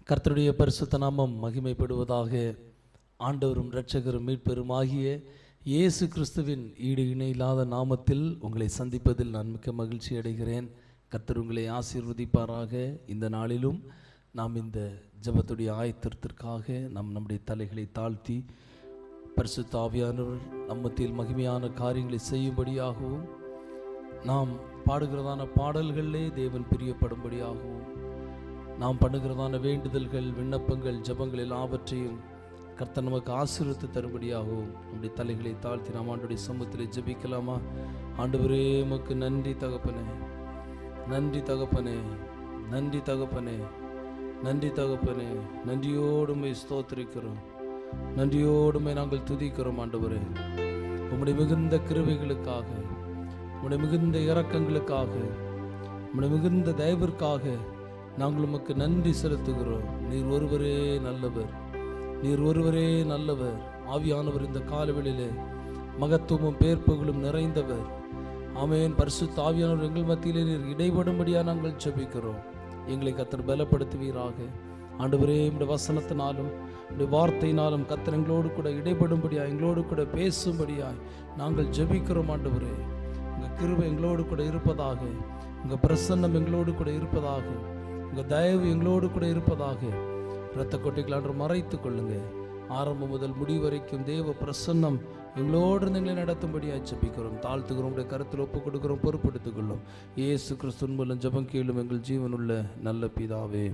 கர்த்தருடைய பரிசுத்த நாமம் மகிமைப்படுவதாக. ஆண்டவரும் இரட்சகரும் மீட்பெருமாகிய இயேசு கிறிஸ்துவின் ஈடு இணையில்லாத நாமத்தில் உங்களை சந்திப்பதில் நான் மிக்க மகிழ்ச்சி அடைகிறேன். கர்த்தர் உங்களை ஆசீர்வதிப்பாராக. இந்த நாளிலும் நாம் இந்த ஜெபத்துடைய ஆயத்தத்திற்காக நம்முடைய தலைகளை தாழ்த்தி பரிசுத்த ஆவியானவர் நம்மத்தில் மகிமையான காரியங்களை செய்யும்படியாகவும், நாம் பாடுகிறதான பாடல்களிலே தேவன் பிரியப்படும்படியாகவும், நாம் பண்ணுகிறதான வேண்டுதல்கள், விண்ணப்பங்கள், ஜெபங்கள் எல்லாவற்றையும் கர்த்தர் நமக்கு ஆசீர்வதித்து தரும்படியாகவும் நம்முடைய தலைகளை தாழ்த்தி நாம் ஆண்டவருடைய சமூகத்தில் ஜெபிக்கலாமா? ஆண்டவரே, உமக்கு நன்றி தகப்பனே, நன்றி தகப்பனே, நன்றி தகப்பனே, நன்றி தகப்பனே. நன்றியோடுமை ஸ்தோத்திரிக்கிறோம், நன்றியோடுமை நாங்கள் துதிக்கிறோம். ஆண்டவரே, உம்முடைய மிகுந்த கிருபைகளுக்காக, உம்முடைய மிகுந்த இரக்கங்களுக்காக, உம்முடைய மிகுந்த தயவிற்காக நாங்கள் உமக்கு நன்றி செலுத்துகிறோம். நீர் ஒருவரே நல்லவர், நீர் ஒருவரே நல்லவர். ஆவியானவர் இந்த காலவெளியிலே மகத்துவமும் பேர்ப்புகளும் நிறைந்தவர். ஆமென். பரிசுத்த ஆவியானவர் எங்கள் மத்தியிலே நீர் இடைபடும்படியா நாங்கள் ஜெபிக்கிறோம். எங்களை கர்த்தர் பலப்படுத்துவீராக. ஆண்டவரே, உம்முடைய வசனத்தினாலும் உம்முடைய வார்த்தையினாலும் கர்த்தர் எங்களோடு கூட இடைபடும்படியா, எங்களோடு கூட பேசும்படியாய் நாங்கள் ஜெபிக்கிறோம். ஆண்டவரே, உங்கள் கிருபை எங்களோடு கூட இருப்பதாக, உங்கள் பிரசன்னம் எங்களோடு கூட இருப்பதாக, உங்கள் தயவு எங்களோடு கூட இருப்பதாக. இரத்த கொட்டைகளான்று மறைத்து கொள்ளுங்க. ஆரம்பம் முதல் முடிவு வரைக்கும் தேவ பிரசன்னம் எங்களோடு எங்களை நடத்தும்படியாக ஜெபிக்கிறோம், தாழ்த்துக்கிறோம், உடைய கருத்தில் ஒப்புக் கொடுக்கிறோம், பொறுப்படுத்திக் கொள்ளும். இயேசு கிறிஸ்துவின் மூலம் ஜெபம் கேளும் எங்கள் ஜீவனுள்ள நல்ல பிதாவே,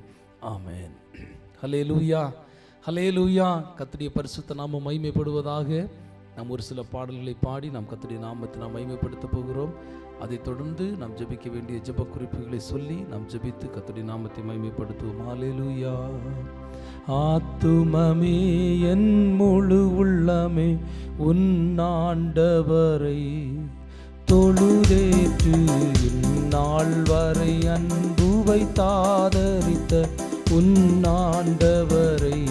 ஆமென். ஹல்லேலூயா, ஹல்லேலூயா. கர்த்தருடைய பரிசுத்த நாமம் மகிமைப்படுவதாக. நாம் ஒரு சில பாடல்களை பாடி நாம் கர்த்தருடைய நாமத்தை நாம் மகிமைப்படுத்த போகிறோம். அதைத் தொடர்ந்து நாம் ஜெபிக்க வேண்டிய ஜெப குறிப்புகளை சொல்லி நாம் ஜெபித்து கர்த்தருடைய நாமத்தை மகிமைப்படுத்துவோம். ஹல்லேலூயா. ஆத்துமமே என் முழு உள்ளமே உன் ஆண்டவரை தொழுதேற்று, இந்நாள் வரை அன்பு வைத்தாதரித்த உன் ஆண்டவரை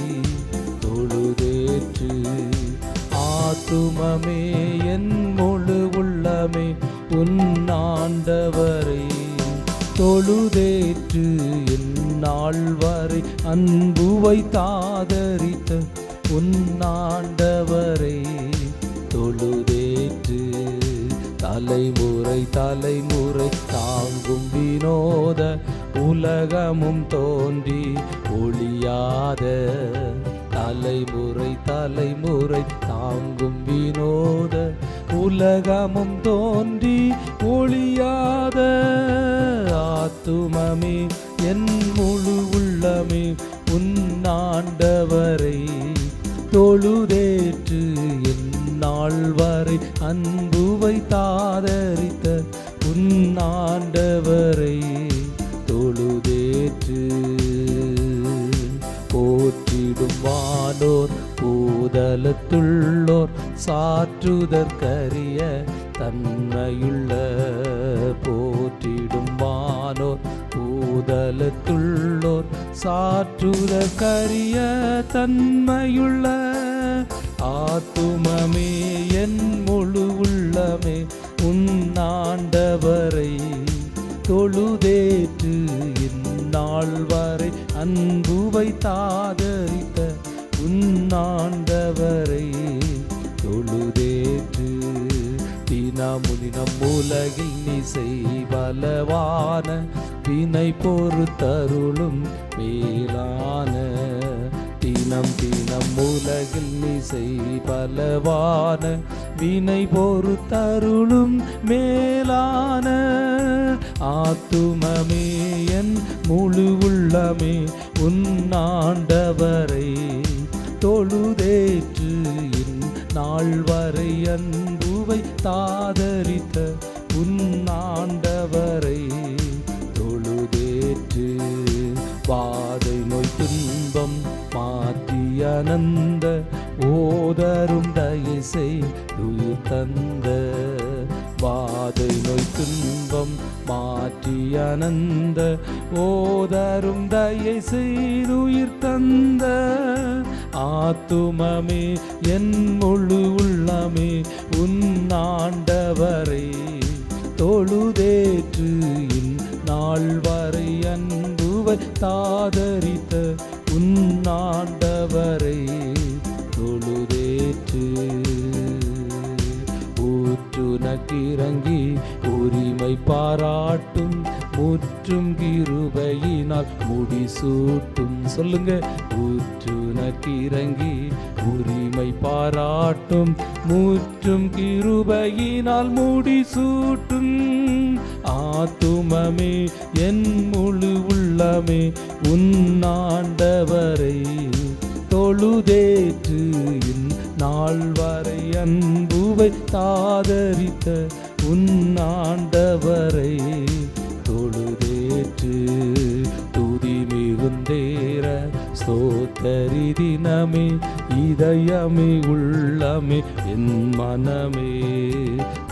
தொழுதேற்று. ஆத்துமமே என் முழு உள்ளமே உன் ஆண்டவரை தொழுதேற்று, இந்நாள் வரை அன்பு வைத்தாதரித்த உன் ஆண்டவரை தொழுதேற்று. தலைமுறை தலைமுறை தாங்கும் வினோத உலகமும் தோன்றி ஒளியாத, தலைமுறை தலைமுறை தாங்கும் வினோத உலகமும் தோன்றி ஒளியாத. ஆத்துமமே என் முழு உள்ளமே உன் ஆண்டவரை தொழுதேற்று, இந்நாள் வரை அன்பு வைத்தாதரித்த உன் ஆண்டவரை தொழுதேற்று. போற்றிடும் வானோர் பூதலத்துள்ளோர் சாற்றுதற்கரிய தன்மையுள்ள, போற்றிடும் வானோர் பூதலத்துள்ளோர் சாற்றுதற்கரிய தன்மையுள்ள. ஆத்துமமே என் முழு உள்ளமே உன் ஆண்டவரை தொழுதேற்று, இந்நாள் வரை அன்பு வைத்தாதரித்த உன் ஆண்டவரை தொழுதேற்று. தினமுதினம் உலகில் நீ செய்வலவான வினை பொறுத்தருளும் மேலான, தினம் தினம் உலகில் நீ செய்வலவான வினை பொறுத்தருளும் மேலான. ஆத்துமமே என் முழு உள்ளமே உன் ஆண்டவரை தொழுதேற்று, இந்நாள் வரை அன்பு வைத்தாதரித்த உன் ஆண்டவரை தொழுதேற்று. வாதை நோய் துன்பம் மாற்றி அனந்த ஓதரும் தயை செய்துயிர் தந்த, வாதை நோய் துன்பம் மாற்றி அனந்த ஓதரும் தயை செய்துயிர் தந்த. ஆத்துமமே என் முழு உள்ளமே உன் ஆண்டவரை தொழுதேற்று, இந்நாள் வரை அன்பு வைத்தாதரித்த உன் கிறங்கி உரிமை பாராட்டும் முற்றும் கிருபையினால் முடிசூட்டும். சொல்லுங்க, ஊற்றுனக்கிறங்கி உரிமை பாராட்டும் முற்றும் கிருபையினால் முடிசூட்டும். ஆத்துமமே என் முழு உள்ளமே உன்னாண்டவரை தொழுதேற்று நாள் வரை அன்புவை தாதரித்த உன்னாண்டவரை தொழுதேற்று துதி மிகுந்தேற ஸ்தோத்தரி தினமே இதயமே உள்ளமே என் மனமே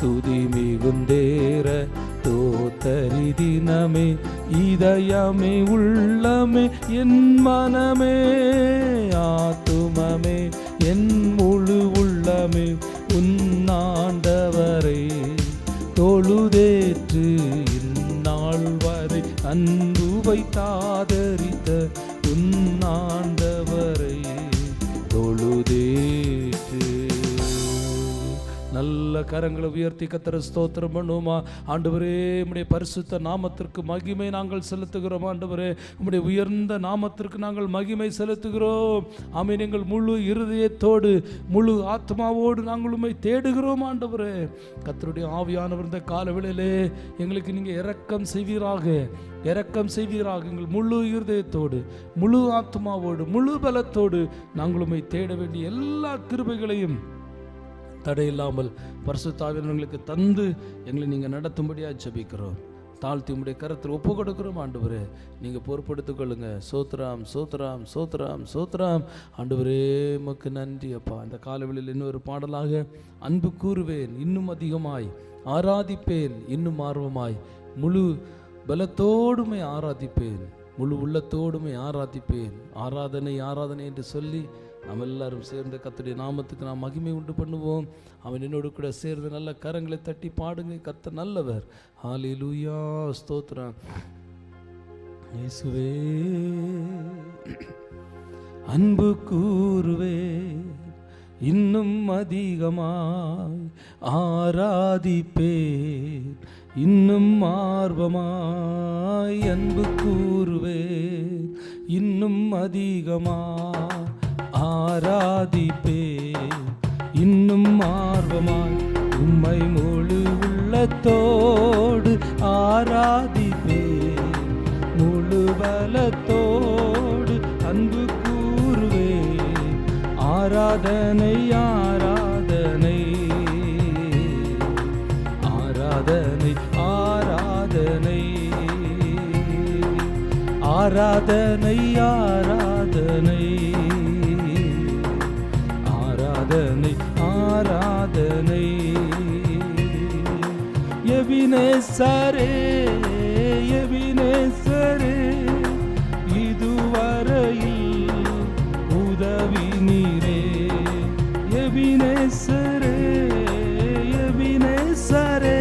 துதி மிகுந்தேற தோத்தரி தினமே இதயமே உள்ளமே என் மனமே. ஆத்துமமே என் முழு உள்ளமே உன்னாண்டவரை தொழுதேற்று இந்நாள் வரை அன்புவை தாதரித்த உன்னாண்டவரை தொழுதேற்று. நல்ல கரங்களை உயர்த்தி கர்த்தரை ஸ்தோத்திரம் பண்ணுவோமா? ஆண்டவரே, உம்முடைய பரிசுத்த நாமத்திற்கு மகிமை நாங்கள் செலுத்துகிறோம். ஆண்டவரே, உம்முடைய உயர்ந்த நாமத்திற்கு நாங்கள் மகிமை செலுத்துகிறோம். ஆமென். எங்கள் முழு இருதயத்தோடு முழு ஆத்மாவோடு நாங்கள் உம்மை தேடுகிறோம். ஆண்டவரே, கர்த்தருடைய ஆவியானவர் இந்த காலவேளையிலே எங்களுக்கு நீங்கள் இரக்கம் செய்வீராக, இரக்கம் செய்வீராக. எங்கள் முழு இருதயத்தோடு முழு ஆத்மாவோடு முழு பலத்தோடு நாங்கள் உம்மை தேட வேண்டிய எல்லா கிருபைகளையும் தடையில்லாமல் பரிசுத்த ஆவியானவருக்கு தந்து எங்களை நீங்கள் நடத்தும்படியாக ஜெபிக்கிறோம். தாழ்த்தி உம்முடைய கரத்தில் ஒப்பு கொடுக்கிறோம். ஆண்டவரே, நீங்கள் பொறுப்படுத்திக் கொள்ளுங்க. சோத்ராம் சோத்ராம் சோத்ராம் சோத்ராம். ஆண்டவரே, உமக்கு நன்றி அப்பா. இந்த காலவெளியில் இன்னொரு பாடலாக அன்பு கூறுவேன் இன்னும் அதிகமாய், ஆராதிப்பேன் இன்னும் ஆர்வமாய், முழு பலத்தோடுமை ஆராதிப்பேன், முழு உள்ளத்தோடுமை ஆராதிப்பேன். ஆராதனை ஆராதனை என்று சொல்லி நாம் எல்லாரும் சேர்ந்து கர்த்தருடைய நாமத்துக்கு நாம் மகிமை உண்டு பண்ணுவோம். அவன் என்னோடு கூட சேர்ந்து நல்ல கரங்களை தட்டி பாடுங்க. கர்த்தர் நல்லவர். ஹல்லேலூயா, ஸ்தோத்திரம் இயேசுவே. அன்பு கூறுவே இன்னும் அதிகமாய், ஆராதிப்பேன் இன்னும் ஆர்வமாய். அன்பு கூறுவே இன்னும் அதிகமாய், ஆராதிப்பேன் இன்னும் ஆர்வமாய். உம்மை முழு உள்ளத்தோடு ஆராதிப்பேன் முழு பலத்தோடு அன்பு கூறுவேன். ஆராதனை ஆராதனை ஆராதனை ஆராதனை ஆராதனை ஆராதனை ஆராதனை ஆராதனை. எபினேசரே எபினேசரே, இதுவரையில் உதவி நீரே. எபினேசரே எபினேசரே,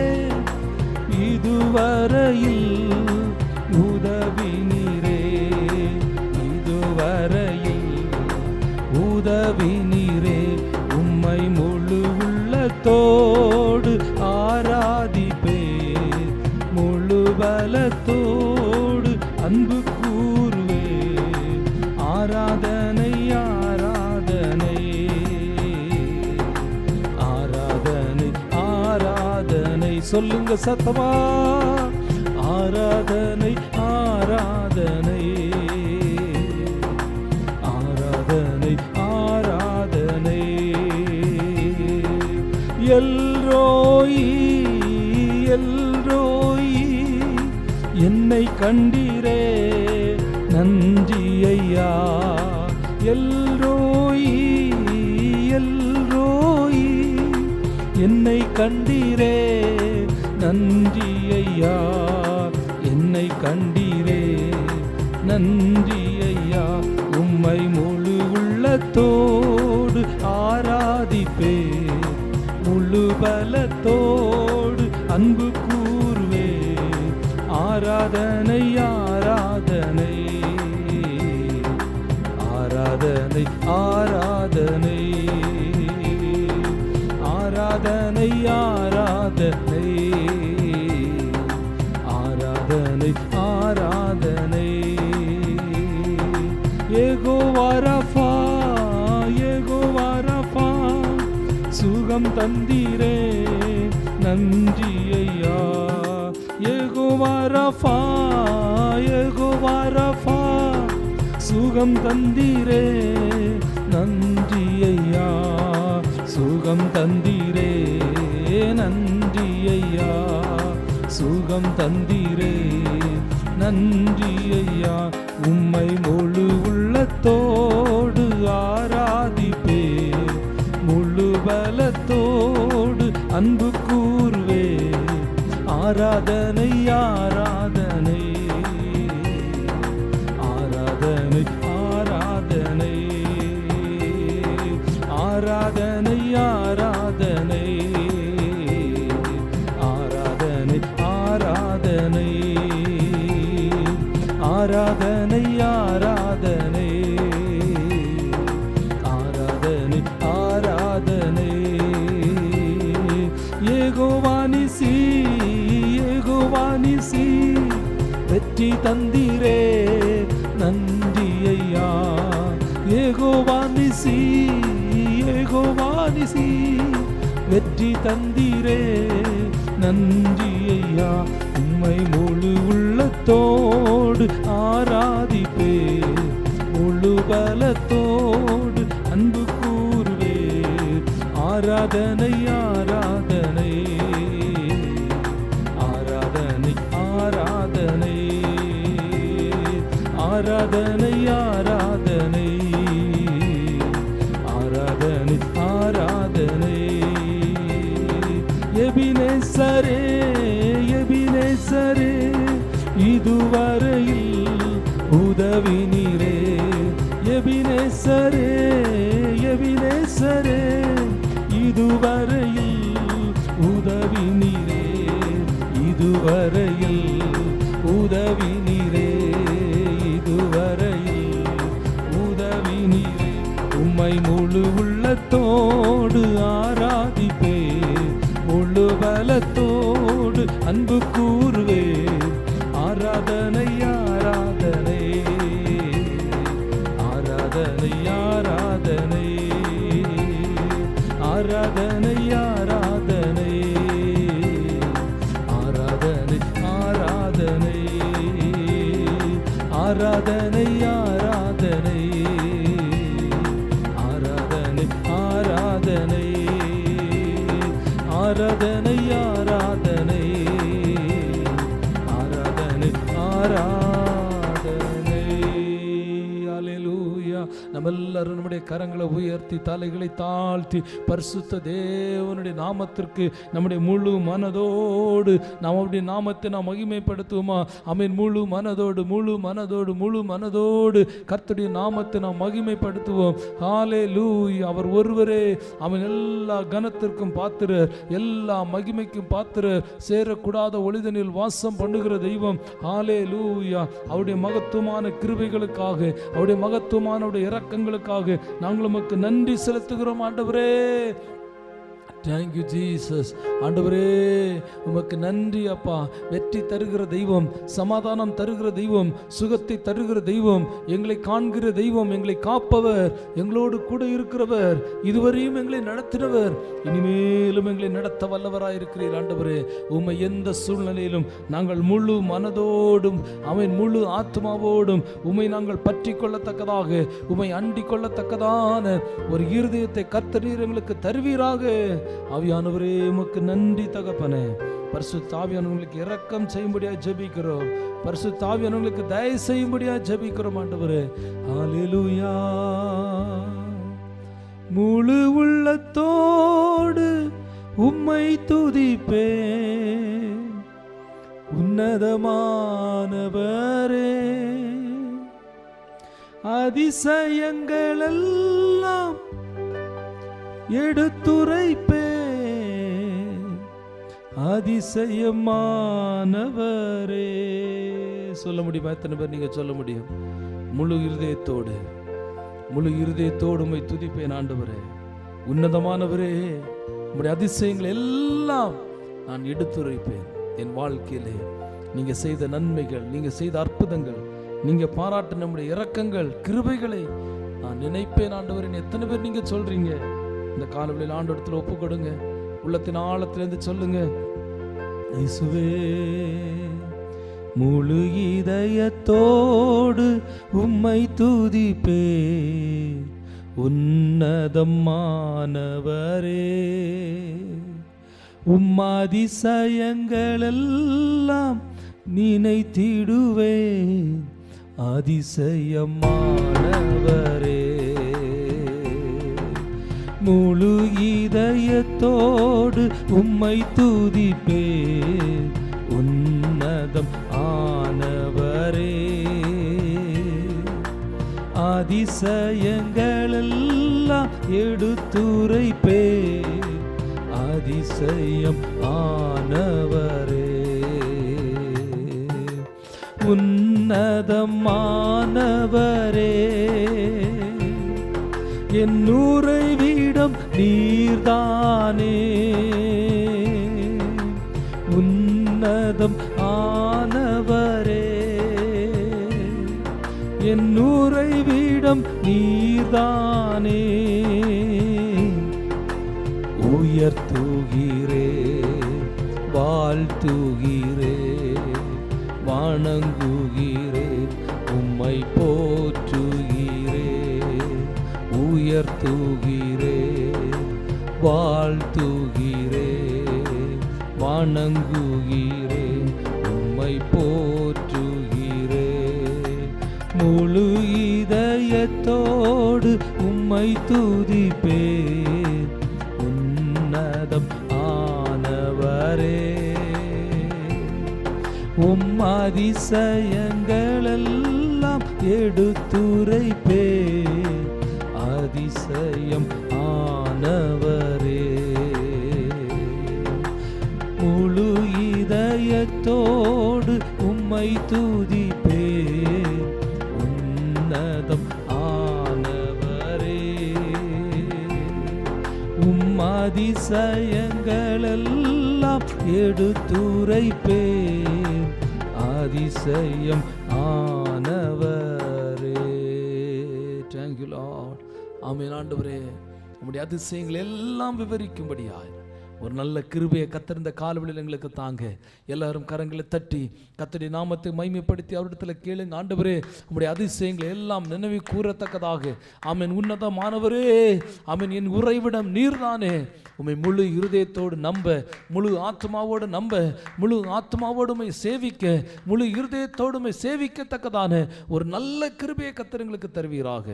இதுவரையில் உதவி நீரே. இதுவரையில் உதவி நீரே. உம்மை முழு உள்ளத்தோடு ஆராதிப்பேன் முழு பலத்தோடு அன்பு கூறுவேன். ஆராதனை ஆராதனை ஆராதனை ஆராதனை. சொல்லுங்க சத்தமா, ஆராதனை ஆராதனை ஆராதனை ஆராதனை. எல்ரோயி எல்ரோயி, என்னை கண்டீரே நன்றி ஐயா. எல்ரோயி எல்ரோயி, என்னை கண்டீரே நன்றி ஐயா. என்னை கண்டீரே நன்றி ஐயா. உம்மை முழு உள்ளத்தோடு ஆராதிப்பேன் முழு பலத்தோடு அன்பு கூறுவேன். ஆராதனை ஆராதனை ஆராதனை ஆராதனை ஆராதனை ஆராதனை யெகோவா ரஃபா, யெகோவா ரஃபா, சுகம் தந்தீரே நன்றி ஐயா. யெகோவா ரஃபா, யெகோவா ரஃபா, சுகம் தந்தீரே நன்றி ஐயா. சுகம் தந்தீரே நன்றி ஐயா. சுகம் தந்தீரே நன்றி ஐயா. உம்மை முழு உள்ளத்தோடு ஆராதிப்பே, முழு பலத்தோடு அன்பு கூர்வே. ஆராதனை ஆராதனை ஆராதனை ஆராதனை ஆராதனை ஆராதனை ஆராதனை ஆராதனை ஆராதனை ஆராதனை ஆராதனை ஆராதனை. யெகோவா நிசி, யெகோவா நிசி, வெற்றி தந்தீரே நன்றி ஐயா. யெகோவா நிசி, யெகோவா நிசி, வெற்றி தந்தீரே நன்றி ஐயா. உம்மை முழு உள்ளத்தோடு ஆராதிப்பே, முழு பலத்தோடு அன்பு கூர்வே. ஆராதனை ஆராதனை ஆராதனை ஆராதனை ஆராதனை ஆராதனை ஆராதனை ஆராதனை. எபினேசரே, எபினேசரே, இதுவரையில் உதவி நீரே. எபினேசரே, எபினேசரே, இதுவரையில் உதவி நீரே. இதுவரையில் உதவி நீரே. இதுவரையில் உதவி நீரே. உம்மை முழு உள்ளத்தோடு ஆராதிப்பே, முழு பலத்தோடு அன்பு கூர்வே. ஆராதனை ஆராதனை ஆராதனை ஆராதனை ஆராதனை ஆராதனை ஆராதனை ஆராதனை ஆராதனை ஆராதனை ஆராதனை ஆராதனை ஆராதனை ஆராதனை ஆராதனை ஆராதனை. அல்லேலூயா. நம்ம எல்லாரும் நம்முடைய கரங்களை உயர்த்தி தலைகளை தாழ்த்தி பரிசுத்த தேவனுடைய நாமத்திற்கு நம்முடைய முழு மனதோடு நாம் அவருடைய நாமத்தை நாம் மகிமைப்படுத்துவோமா? ஆமென். முழு மனதோடு முழு மனதோடு முழு மனதோடு கர்த்தருடைய நாமத்தை நாம் மகிமைப்படுத்துவோம். ஹல்லேலூயா. அவர் ஒருவரே அவன் எல்லா கனத்திற்கும் பாத்திரர், எல்லா மகிமைக்கும் பாத்திரர், சேரக்கூடாத ஒளிதனில் வாசம் பண்ணுகிற தெய்வம். ஹல்லேலூயா. அவருடைய மகத்துவமான கிருபைகளுக்காக, அவருடைய மகத்துவமான இரக்கங்களுக்காக நாங்கள் உமக்கு நன்றி செலுத்துகிறோம் ஆண்டவரே. Thank you Jesus. ஆண்டவரே உமக்கு நன்றி அப்பா. வெற்றி தருகிற தெய்வம், சமாதானம் தருகிற தெய்வம், சுகத்தை தருகிற தெய்வம், எங்களை காண்கிற தெய்வம், எங்களை காப்பவர், எங்களோடு கூட இருக்கிறவர், இதுவரையும் எங்களை நடத்தினவர், இனிமேலும் எங்களை நடத்த வல்லவராயிருக்கிறீர் ஆண்டவரே. உம்மை எந்த சூழ்நிலையிலும் நாங்கள் முழு மனதோடும் அவன் முழு ஆத்மாவோடும் உம்மை நாங்கள் பற்றி கொள்ளத்தக்கதாக, உம்மை அண்டிக் கொள்ளத்தக்கதான ஒரு இருதயத்தை கர்த்தர் எங்களுக்கு தருவீராக. ஆவியானவரே உமக்கு நன்றி தகப்பனே. பரிசுத்த ஆவியானவர்களுக்கு இரக்கம் செய்யும்படியா ஜெபிக்கிறோம். பரிசுத்த ஆவியானவர்களுக்கு தயவு செய்யும்படியா ஜெபிக்கிறோம் ஆண்டவரே. ஹல்லேலூயா. முழு உள்ளத்தோடு உம்மை துதிப்பேன் உன்னதமானவரே. அதிசயங்கள் எல்லாம் எடுத்துரைப்பே அதிசயமானவரே. சொல்ல முடியுமா? எத்தனை பேர் நீங்க சொல்ல முடியும்? முழு இருதயத்தோடு முழு இருதயத்தோடு உம்மை துதிப்பேன் ஆண்டவரே. உன்னதமானவரே, உம்முடைய அதிசயங்கள் எல்லாம் நான் எடுத்துரைப்பேன். என் வாழ்க்கையிலே நீங்க செய்த நன்மைகள், நீங்க செய்த அற்புதங்கள் நீங்க பாராட்டு நம்முடைய இரக்கங்கள் கிருபைகளை நான் நினைப்பேன் ஆண்டவரே. எத்தனை பேர் நீங்க சொல்றீங்க? இந்த காலவெளியில் ஆண்டவரத்தில் ஒப்பு கொடுங்க. உள்ளத்தின் ஆழத்திலிருந்து சொல்லுங்க, இயேசுவே முழு இதயத்தோடு உம்மை துதிப்பே, உன்னதமானவரே. அதிசயங்களெல்லாம் நினைத்திடுவேன், அதிசயமானவரே. முழு இதயத்தோடு உம்மை துதிப்பேன், உன்னதம் ஆனவரே. அதிசயங்களெல்லாம் எடுத்துரைப்பேன், அதிசயம் ஆனவரே. உன்னதமானவரே, என் உறைவிடம் நீர்தானே. உன்னதம் ஆனவரே, என் உறைவிடம் நீர்தானே. உயர்த்துகிறே, வாழ்த்துகிறே, வணங்குகிறே, உம்மை போற்றுகிறே. உயர்த்துகிறே, வாழ்த்துகிறே, வணங்குகிறே, உம்மை போற்றுகிறே. முழு இதயத்தோடு உம்மை துதிப்பேன், உன்னதம் ஆனவரே. அதிசயங்களெல்லாம் எடுத்துரைப்பேன், அதிசயம் ஆனவரே. முழு இதயத்தோடு உம்மை துதிப்பேன், உன்னதம் ஆனவரே. அதிசயங்களெல்லாம் எடுத்துரைப்பேன், அதிசயம் ஆனவரே. Thank you Lord. ஆமென் ஆண்டவரே, உம்முடைய அதிசயங்கள் எல்லாம் விவரிக்கும்படியாய் ஒரு நல்ல கிருபையை கர்த்தர் இந்த காலவெளியில் எங்களுக்கு தாங்க. எல்லாரும் கரங்களை தட்டி கர்த்தருடைய நாமத்தை மகிமைப்படுத்தி அவரிடத்தில் கேளுங்க. ஆண்டவரே, உம்முடைய அதிசயங்களை எல்லாம் நினைவு கூறத்தக்கதாக. ஆமென். உன்னதமானவரே, ஆமென். என் உறைவிடம் நீர்தானே. உம்மை முழு இருதயத்தோடு நம்ப, முழு ஆத்மாவோடு நம்ப, முழு ஆத்மாவோடுமை சேவிக்க, முழு இருதயத்தோடுமை சேவிக்கத்தக்கதான ஒரு நல்ல கிருபையை கர்த்தர் எங்களுக்கு தருவீராக.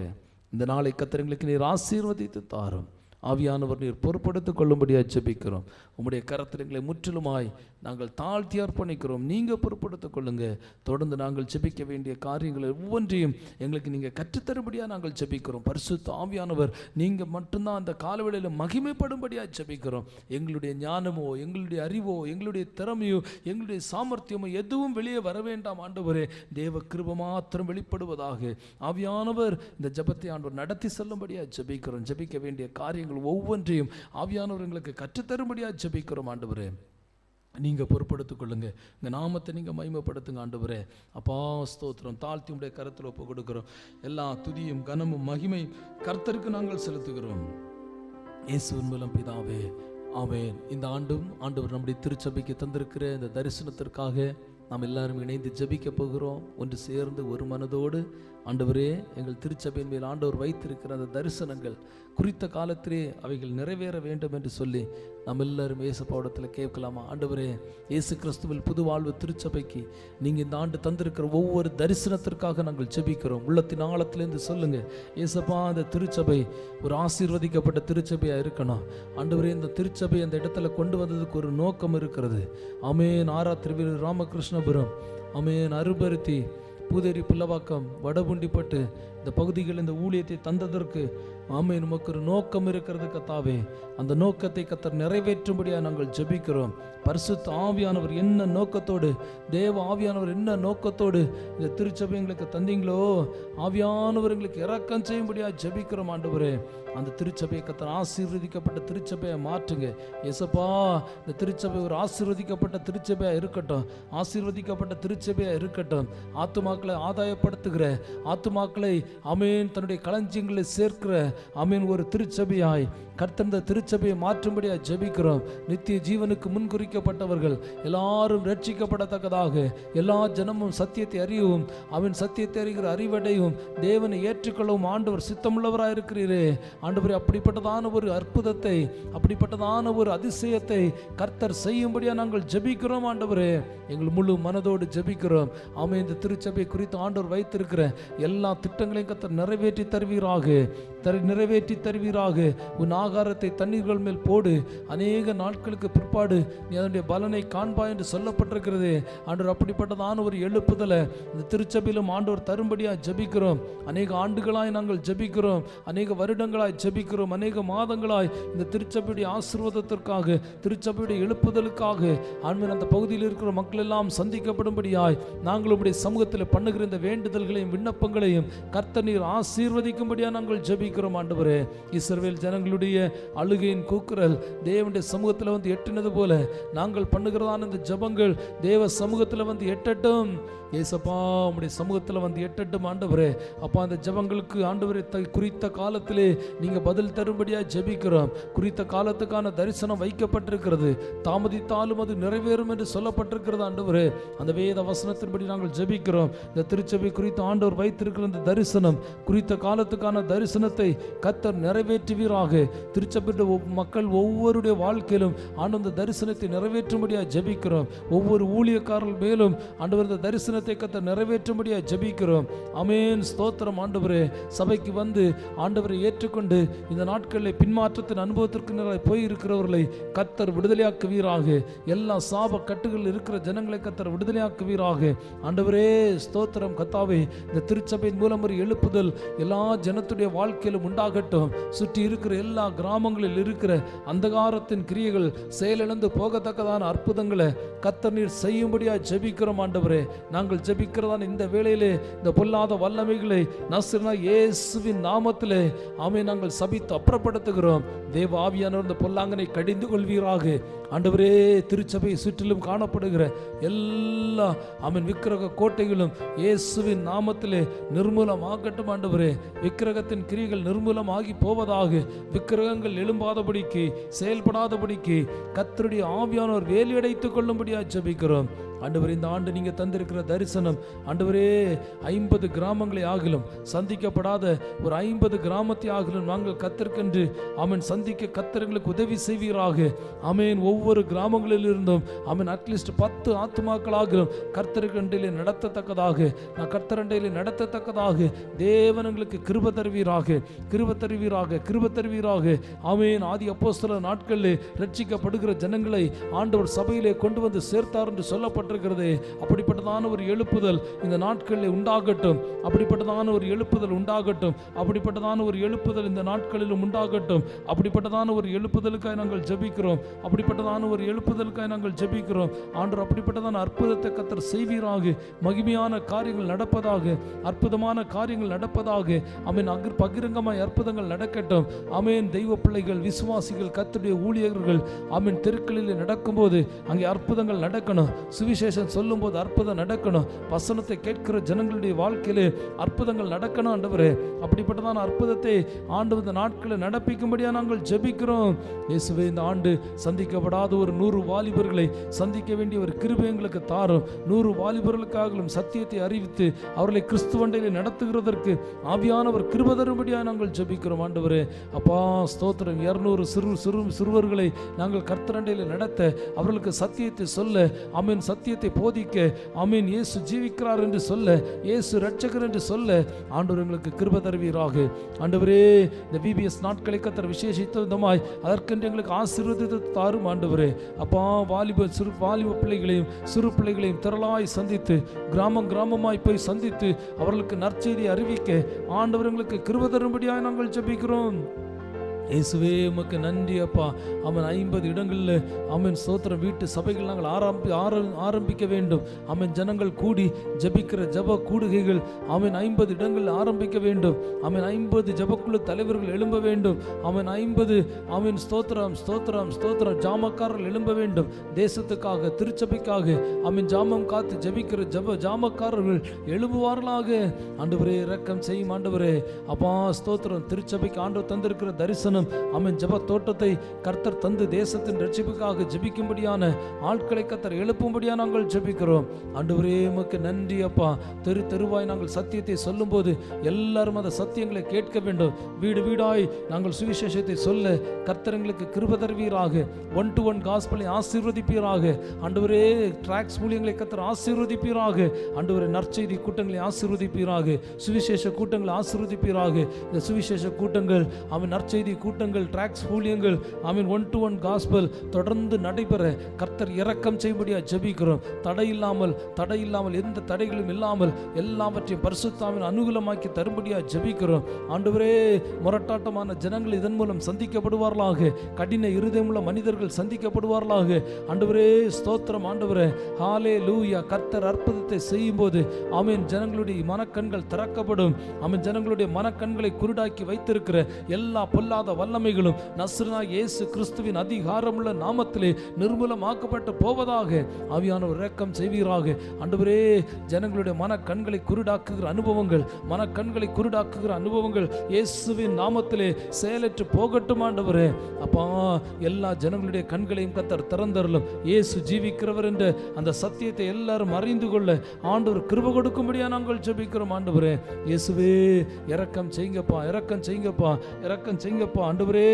இந்த நாளை கர்த்தர் எங்களுக்கு நீர் ஆசீர்வதித்து தாரும். ஆவியானவர் நீர் பொறுப்படுத்திக் கொள்ளும்படியாக ஜெபிக்கிறோம். உம்முடைய கரத்தில் எங்களை முற்றிலுமாய் நாங்கள் தாழ்த்தி அர்ப்பணிக்கிறோம். நீங்கள் பொறுப்படுத்திக் கொள்ளுங்க. தொடர்ந்து நாங்கள் ஜெபிக்க வேண்டிய காரியங்கள் ஒவ்வொன்றையும் எங்களுக்கு நீங்கள் கற்றுத்தரும்படியாக நாங்கள் ஜெபிக்கிறோம். பரிசுத்த ஆவியானவர் நீங்கள் மட்டும்தான் அந்த காலவேளையில் மகிமைப்படும்படியாக ஜெபிக்கிறோம். எங்களுடைய ஞானமோ, எங்களுடைய அறிவோ, எங்களுடைய திறமையோ, எங்களுடைய சாமர்த்தியமோ எதுவும் வெளியே வர வேண்டாம் ஆண்டவரே. தேவ கிருபை மாத்திரம் வெளிப்படுவதாக. ஆவியானவர் இந்த ஜெபத்தை ஆண்டவர் நடத்தி செல்லும்படியாக ஜெபிக்கிறோம். ஜெபிக்க வேண்டிய காரியங்கள் ஒவ்வொன்றையும் ஆவியானவர் எங்களுக்கு கற்றுத்தரும்படியாக ஜெபிக்கிறோம். ஆண்டவரே, நீங்கள் பொறுப்படுத்திக் கொள்ளுங்க. இந்த நாமத்தை நீங்கள் மகிமைப்படுத்துங்க ஆண்டவரே. அப்பா ஸ்தோத்திரம். தாழ்த்தி உடைய கரத்தில் ஒப்பு கொடுக்கிறோம். எல்லா துதியும் கனமும் மகிமை கர்த்தருக்கு நாங்கள் செலுத்துகிறோம். இயேசுவின் மூலம் பிதாவே, ஆமென். இந்த ஆண்டும் ஆண்டவர் நம்முடைய திருச்சபைக்கு தந்திருக்கிற இந்த தரிசனத்திற்காக நாம் எல்லாரும் இணைந்து ஜெபிக்க போகிறோம். ஒன்று சேர்ந்து ஒரு மனதோடு ஆண்டவரே, எங்கள் திருச்சபையின் மேல் ஆண்டவர் வைத்திருக்கிற அந்த தரிசனங்கள் குறித்த காலத்திலே அவைகள் நிறைவேற வேண்டும் என்று சொல்லி நாம் எல்லாரும் இயேசுப்பாவிடத்தில் கேட்கலாமா? ஆண்டவரே, இயேசு கிறிஸ்துவில் புது வாழ்வு திருச்சபைக்கு நீங்கள் இந்த ஆண்டு தந்திருக்கிற ஒவ்வொரு தரிசனத்திற்காக நாங்கள் ஜெபிக்கிறோம். உள்ளத்தின் ஆழத்திலேருந்து சொல்லுங்கள், இயேசப்பா, அந்த திருச்சபை ஒரு ஆசீர்வதிக்கப்பட்ட திருச்சபையாக இருக்கணும். ஆண்டவரே, இந்த திருச்சபை அந்த இடத்துல கொண்டு வந்ததுக்கு ஒரு நோக்கம் இருக்கிறது. ஆமென். ஆரா திருவிழா ராமகிருஷ்ணபுரம், ஆமென். அருபருத்தி, பூதேரி, புல்லவாக்கம், வடபுண்டிப்பட்டு, இந்த பகுதிகள் இந்த ஊழியத்தை தந்ததற்கு ஆமென். நமக்கு ஒரு நோக்கம் இருக்கிறது கர்த்தாவே. அந்த நோக்கத்தை கர்த்தர் நிறைவேற்றும்படியாக நாங்கள் ஜெபிக்கிறோம். பரிசுத்த ஆவியானவர் என்ன நோக்கத்தோடு, தேவ ஆவியானவர் என்ன நோக்கத்தோடு இந்த திருச்சபை எங்களுக்கு தந்தீங்களோ, ஆவியானவர் எங்களுக்கு இரக்கம் செய்யும்படியாக ஜெபிக்கிறோம் ஆண்டவரே. அந்த திருச்சபையை கர்த்தர் ஆசீர்வதிக்கப்பட்ட திருச்சபையை மாற்றுங்க ஏசப்பா. இந்த திருச்சபை ஒரு ஆசீர்வதிக்கப்பட்ட திருச்சபையாக இருக்கட்டும், ஆசீர்வதிக்கப்பட்ட திருச்சபையாக இருக்கட்டும். ஆத்துமாக்களை ஆதாயப்படுத்துகிற, ஆத்துமாக்களை ஆமென் தன்னுடைய களஞ்சியங்களை சேர்க்கிற ஆமென் ஒரு திருச்சபையாய் கர்த்தர் இந்த திருச்சபையை மாற்றும்படியாக ஜெபிக்கிறோம். நித்திய ஜீவனுக்கு முன்குறிக்கப்பட்டவர்கள் எல்லாரும் ரட்சிக்கப்படத்தக்கதாக, எல்லா ஜனமும் சத்தியத்தை அறியவும், அவன் சத்தியத்தை அறிகிற அறிவடையும், தேவனை ஏற்றுக்கொள்ளவும் ஆண்டவர் சித்தமுள்ளவராக இருக்கிறீரே ஆண்டவரே. அப்படிப்பட்டதான ஒரு அற்புதத்தை, அப்படிப்பட்டதான ஒரு அதிசயத்தை கர்த்தர் செய்யும்படியாக நாங்கள் ஜெபிக்கிறோம் ஆண்டவரே. எங்கள் முழு மனதோடு ஜெபிக்கிறோம். ஆமென். இந்த திருச்சபை குறித்து ஆண்டவர் வைத்திருக்கிற எல்லா திட்டங்களையும் கர்த்தர் நிறைவேற்றி தருவீராக, நிறைவேற்றி தருவீராக. உன் ஆகாரத்தை தண்ணீர்கள் மேல் போடு, அநேக நாட்களுக்கு பிற்பாடு நீ அதனுடைய பலனை காண்பாய் என்று சொல்லப்பட்டிருக்கிறது ஆண்டவர். அப்படிப்பட்டதான ஒரு எழுப்புதலை இந்த திருச்சபையிலும் ஆண்டவர் தரும்படியாக ஜெபிக்கிறோம். அநேக ஆண்டுகளாய் நாங்கள் ஜெபிக்கிறோம், அநேக வருடங்களாய் ஜெபிக்கிறோம், அநேக மாதங்களாய் இந்த திருச்சபையுடைய ஆசீர்வாதத்திற்காக, திருச்சபையுடைய எழுப்புதலுக்காக ஆண்மையின் அந்த பகுதியில் இருக்கிற மக்கள் எல்லாம் சந்திக்கப்படும்படியாய் நாங்கள் உம்முடைய சமூகத்தில் பண்ணுகிற இந்த வேண்டுதல்களையும் விண்ணப்பங்களையும் கர்த்தர் நீர் ஆசீர்வதிக்கும்படியாக நாங்கள் ஜெபிக்கிறோம் ஆண்டவரே. இஸ்ரவேல் ஜனங்களுடைய அழுகையின் கூக்குரல் தேவனுடைய சமூகத்தில் வந்து எட்டினது போல நாங்கள் பண்ணுகிறதான இந்த ஜெபங்கள் தேவ சமூகத்தில் வந்து எட்டட்டும் ஏசப்பா. உம்முடைய சமூகத்தில் வந்து எட்டட்டும் ஆண்டவரே. அப்பா அந்த ஜெபங்களுக்கு ஆண்டவரே குறித்த காலத்திலே நீங்க பதில் தரும்படியாக ஜெபிக்கிறோம். குறித்த காலத்துக்கான தரிசனம் வைக்கப்பட்டிருக்கிறது, தாமதித்தாலும் அது நிறைவேறும் என்று சொல்லப்பட்டிருக்கிறது ஆண்டவரே. அந்த வேத வசனத்தின்படி நாங்கள் ஜெபிக்கிறோம். இந்த திருச்சபை குறித்து ஆண்டவர் வைத்திருக்கிற இந்த தரிசனம், குறித்த காலத்துக்கான தரிசனத்தை கர்த்தர் நிறைவேற்றுவீராக. திருச்சபையுடைய மக்கள் ஒவ்வொருடைய வாழ்க்கையிலும் ஆண்டவர் இந்த தரிசனத்தை நிறைவேற்றும்படியாக ஜெபிக்கிறோம். ஒவ்வொரு ஊழியக்காரர்கள் மேலும் ஆண்டவர் இந்த தரிசனத்தை கர்த்தர் நிறைவேற்றும்படியாக ஜெபிக்கிறோம். ஆமென். ஸ்தோத்திரம் ஆண்டவரே. சபைக்கு வந்து ஆண்டவரை ஏற்றுக்கொண்டு இந்த நாட்களில் பின்மாற்றத்தின் அனுபவத்திற்கு போயிருக்கிறவர்களை கர்த்தர் விடுதலையாக்குவீராக. எல்லா சாப கட்டுகள் இருக்கிற ஜனங்களை கர்த்தர் விடுதலையாக்குவீராக ஆண்டவரே. ஸ்தோத்திரம் கர்த்தாவே. இந்த திருச்சபையின் மூலம் ஒரு எழுப்புதல் எல்லா ஜனத்துடைய வாழ்க்கையிலும் உண்டாகட்டும். சுற்றி இருக்கிற எல்லா கிராமங்களில் இருக்கிற அந்தகாரத்தின் கிரியைகள் செயலிழந்து போகத்தக்கதான அற்புதங்களை கர்த்தர் நீர் செய்யும்படியாக ஜெபிக்கிறோம் ஆண்டவரே. நாங்கள் ஜெபிக்கிறதான இந்த வேளையிலே இந்த பொல்லாத வல்லமைகளை நசரேயனாகிய இயேசுவின் நாமத்திலே ஆமென் நாங்கள் சபித்து அப்புறப்படுத்துகிறோம். தேவ ஆவியானவர் இந்த பொல்லாங்கனை கடிந்து கொள்வீராக ஆண்டவரே. திருச்சபையை சுற்றிலும் காணப்படுகிற எல்லா ஆமென் விக்கிரக கோட்டைகளும் இயேசுவின் நாமத்திலே நிர்மூலமாகட்டும் ஆண்டவரே. விக்கிரகத்தின் கிரியைகள் நிர்மூலமாகி போவதாக, விக்கிரகங்கள் எழும்பாதபடிக்கு, செயல்படாதபடிக்கு கர்த்தருடைய ஆவியானவர் வேலியடைத்துக் கொள்ளும்படியாக ஜெபிக்கிறோம் ஆண்டவரே. இந்த ஆண்டு நீங்க தந்திருக்கிற தரிசனம் ஆண்டவரே 50 கிராமங்களை ஆகிலும், சந்திக்கப்படாத ஒரு 50 கிராமத்தை ஆகிலும் நாங்கள் கர்த்தருக்கென்று ஆமென் சந்திக்க கர்த்தர்களுக்கு உதவி செய்வீராக. ஆமென். ஒவ்வொரு கிராமங்களில் இருந்தும் ஆமென் அட்லீஸ்ட் 10 ஆத்துமாக்களாகிலும் கர்த்தருக்கண்டிலே நடத்தத்தக்கதாக, நான் கர்த்தரண்டையிலே நடத்தத்தக்கதாக தேவனங்களுக்கு கிருபை தருவீராக, கிருபை தருவீராக, கிருபை தருவீராக. ஆமென். ஆதி அப்போஸ்தலர் நாட்களிலே ரட்சிக்கப்படுகிற ஜனங்களை ஆண்டவர் சபையிலே கொண்டு வந்து சேர்த்தார் என்று சொல்லப்பட்டிருக்கிறது. அப்படிப்பட்டதான ஒரு எழுப்புதல் இந்த நாட்களில் உண்டாகட்டும், அப்படிப்பட்டதான ஒரு எழுப்புதல் உண்டாகட்டும், அப்படிப்பட்டதான ஒரு எழுப்புதல் இந்த நாட்களிலும் உண்டாகட்டும். அப்படிப்பட்டதான ஒரு எழுப்புதலுக்காக நாங்கள் ஜெபிக்கிறோம், அப்படிப்பட்டதான ஒரு எழுப்புதலுக்காக நாங்கள் ஜெபிக்கிறோம் ஆண்டவர். அப்படிப்பட்டதான அற்புதத்தை கர்த்தர் செய்வீராக. மகிமையான காரியங்கள் நடப்பதாக, அற்புதமான காரியங்கள் நடப்பதாக. ஆமென். பகிரங்கமாய் அற்புதங்கள் நடக்கட்டும். ஆமென். தெய்வ பிள்ளைகள், விசுவாசிகள், கர்த்தருடைய ஊழியர்கள் ஆமென் தெருக்களில் நடக்கும்போது அங்கே அற்புதங்கள் நடக்கணும். சுவிசேஷம் சொல்லும் போது அற்புதம் நடக்கணும். வசனத்தை கேட்கிற ஜனங்களுடைய வாழ்க்கையிலே அற்புதங்கள் நடக்கணும் ஆண்டவரே. அப்படிப்பட்டதான அற்புதத்தை ஆண்டவர் இந்த நாட்களில் நடப்பிக்கும்படியா நாங்கள் ஜெபிக்கிறோம் இயேசுவே. இந்த ஆண்டு சந்திக்கப்படாத ஒரு 100 வாலிபர்களை சந்திக்க வேண்டிய ஒரு கிருபை எங்களுக்கு தாரும். 100 வாலிபர்களுக்காகவும் சத்தியத்தை அறிவித்து அவர்களை கிறிஸ்துவண்டையிலே நடத்துகிறதற்கு ஆவியானவர் கிருபை தரும்படியா நாங்கள் ஜெபிக்கிறோம் ஆண்டவரே. அப்பா ஸ்தோத்திரம். 200 சிறுவர்களை நாங்கள் கர்த்தரண்டையிலே நடத்த, அவர்களுக்கு சத்தியத்தை சொல்ல ஆமென் சத்தியத்தை போதிக்க ஆமீன் இயேசு ஜீவிக்கிறார் என்று சொல்ல, இயேசு இரட்சகர் என்று சொல்ல ஆண்டவர் எங்களுக்கு கிருபை தருவீராக. ஆண்டவரே, இந்த VBS நாட்களை கர்த்தர் விசேஷித்த விதமாய் அதற்கென்று எங்களுக்கு ஆசீர்வாதத்தை தாரும் ஆண்டவரே. அப்பா, வாலிப பிள்ளைகளையும் சிறு பிள்ளைகளையும் திரளாய் சந்தித்து கிராமமாய் போய் சந்தித்து அவர்களுக்கு நற்செய்தி அறிவிக்க ஆண்டவர் எங்களுக்கு கிருபை தரும்படியாய் நாங்கள் ஜெபிக்கிறோம். இயேசுவே உமக்கு நன்றி அப்பா. அவன் 50 இடங்களில் அவன் ஸ்தோத்திரம் வீட்டு சபைகள் நாங்கள் ஆரம்பிக்க வேண்டும். அவன் ஜனங்கள் கூடி ஜபிக்கிற ஜப கூடுகைகள் அவன் 50 இடங்களில் ஆரம்பிக்க வேண்டும். அவன் 50 ஜபக்குழு தலைவர்கள் எழும்ப வேண்டும். அவன் 50 அவன் ஸ்தோத்திரம் ஜாமக்காரர்கள் எழும்ப வேண்டும். தேசத்துக்காக திருச்சபைக்காக அவன் ஜாமம் காத்து ஜபிக்கிற ஜாமக்காரர்கள் எழும்புவார்களாக. ஆண்டவரே இரக்கம் செய்யும் ஆண்டவரே. அப்பா ஸ்தோத்திரம், திருச்சபைக்கு ஆண்டவர் தந்திருக்கிற தரிசனம் அவன் ஜப தோட்டத்தை கர்த்தர் தந்து தேசத்தின் ரட்சிப்புக்காக ஜெபிக்கும்படியான ஆட்களை கர்த்தர் எழுப்பும்படியாக நாங்கள் ஜெபிக்கிறோம். ஆண்டவரே உமக்கு நன்றி அப்பா. தெருவாய் நாங்கள் சத்தியத்தை சொல்லும் போது எல்லாரும் அந்த சத்தியங்களை கேட்க வேண்டும். வீடு வீடாய் நாங்கள் சுவிசேஷத்தை சொல்ல கர்த்தர் எங்களுக்கு கிருபை தருவீராக. 1-to-1 காஸ்பலை ஆசீர்வதிப்பீராக. ஆண்டவரே, டிராக்ஸ் ஊழியங்களை கர்த்தர் ஆசீர்வதிப்பீராக. ஆண்டவரே, நற்செய்தி கூட்டங்களை ஆசீர்வதிப்பீராக. சுவிசேஷ கூட்டங்களை ஆசீர்வதிப்பீராக. இந்த சுவிசேஷ கூட்டங்கள் அவன் நற்செய்தி கூட்டங்கள் டிராக்ஸ் ஊழியங்கள் அவன் 1-to-1 காஸ்பல் தொடர்ந்து நடைபெற கர்த்தர் இரக்கம் செய்யும்படியா ஜெபிக்கிறோம். தடை இல்லாமல் எந்த தடைகளும் இல்லாமல் எல்லாவற்றையும் பரிசுத்தாவின் அனுகூலமாக்கி தரும்படியா ஜெபிக்கிறோம். ஆண்டவரே, முரட்டாட்டமான ஜனங்கள் இதன் மூலம் சந்திக்கப்படுவார்களாக. கடின இருதயமுள்ள மனிதர்கள் சந்திக்கப்படுவார்களாக. ஆண்டவரே ஸ்தோத்திரம் ஆண்டவரே. ஹல்லேலூயா. கர்த்தர் அற்புதத்தை செய்யும் போது ஆமென் ஜனங்களுடைய மனக்கண்கள் திறக்கப்படும். ஆமென் ஜனங்களுடைய மனக்கண்களை குருடாக்கி வைத்திருக்கிற எல்லா பொல்லாத வல்லமைகளும் நஸ்ரனாகிய இயேசு கிறிஸ்துவின் அதிகாரமுள்ள நாமத்திலே நிர்மூலமாக்கப்பட்டு போவதாக ஆவியானவர் இரக்கம் செய்வீராக. ஆண்டவரே, ஜனங்களுடைய மனக்கண்களை குருடாக்குகிற அனுபவங்கள் இயேசுவின் நாமத்திலே செயலற்று போகட்டும் ஆண்டவரே. அப்பா, எல்லா ஜனங்களுடைய கண்களையும் கர்த்தர் திறந்தருளும். இயேசு ஜீவிக்கிறவர் என்ற அந்த சத்தியத்தை எல்லாரும் அறிந்து கொள்ள ஆண்டவர் கிருபை கொடுக்கும்படியா நாங்கள் ஜெபிக்கிறோம். ஆண்டவரே இயேசுவே இரக்கம் செய்யுங்கப்பா. ஆண்டவரே,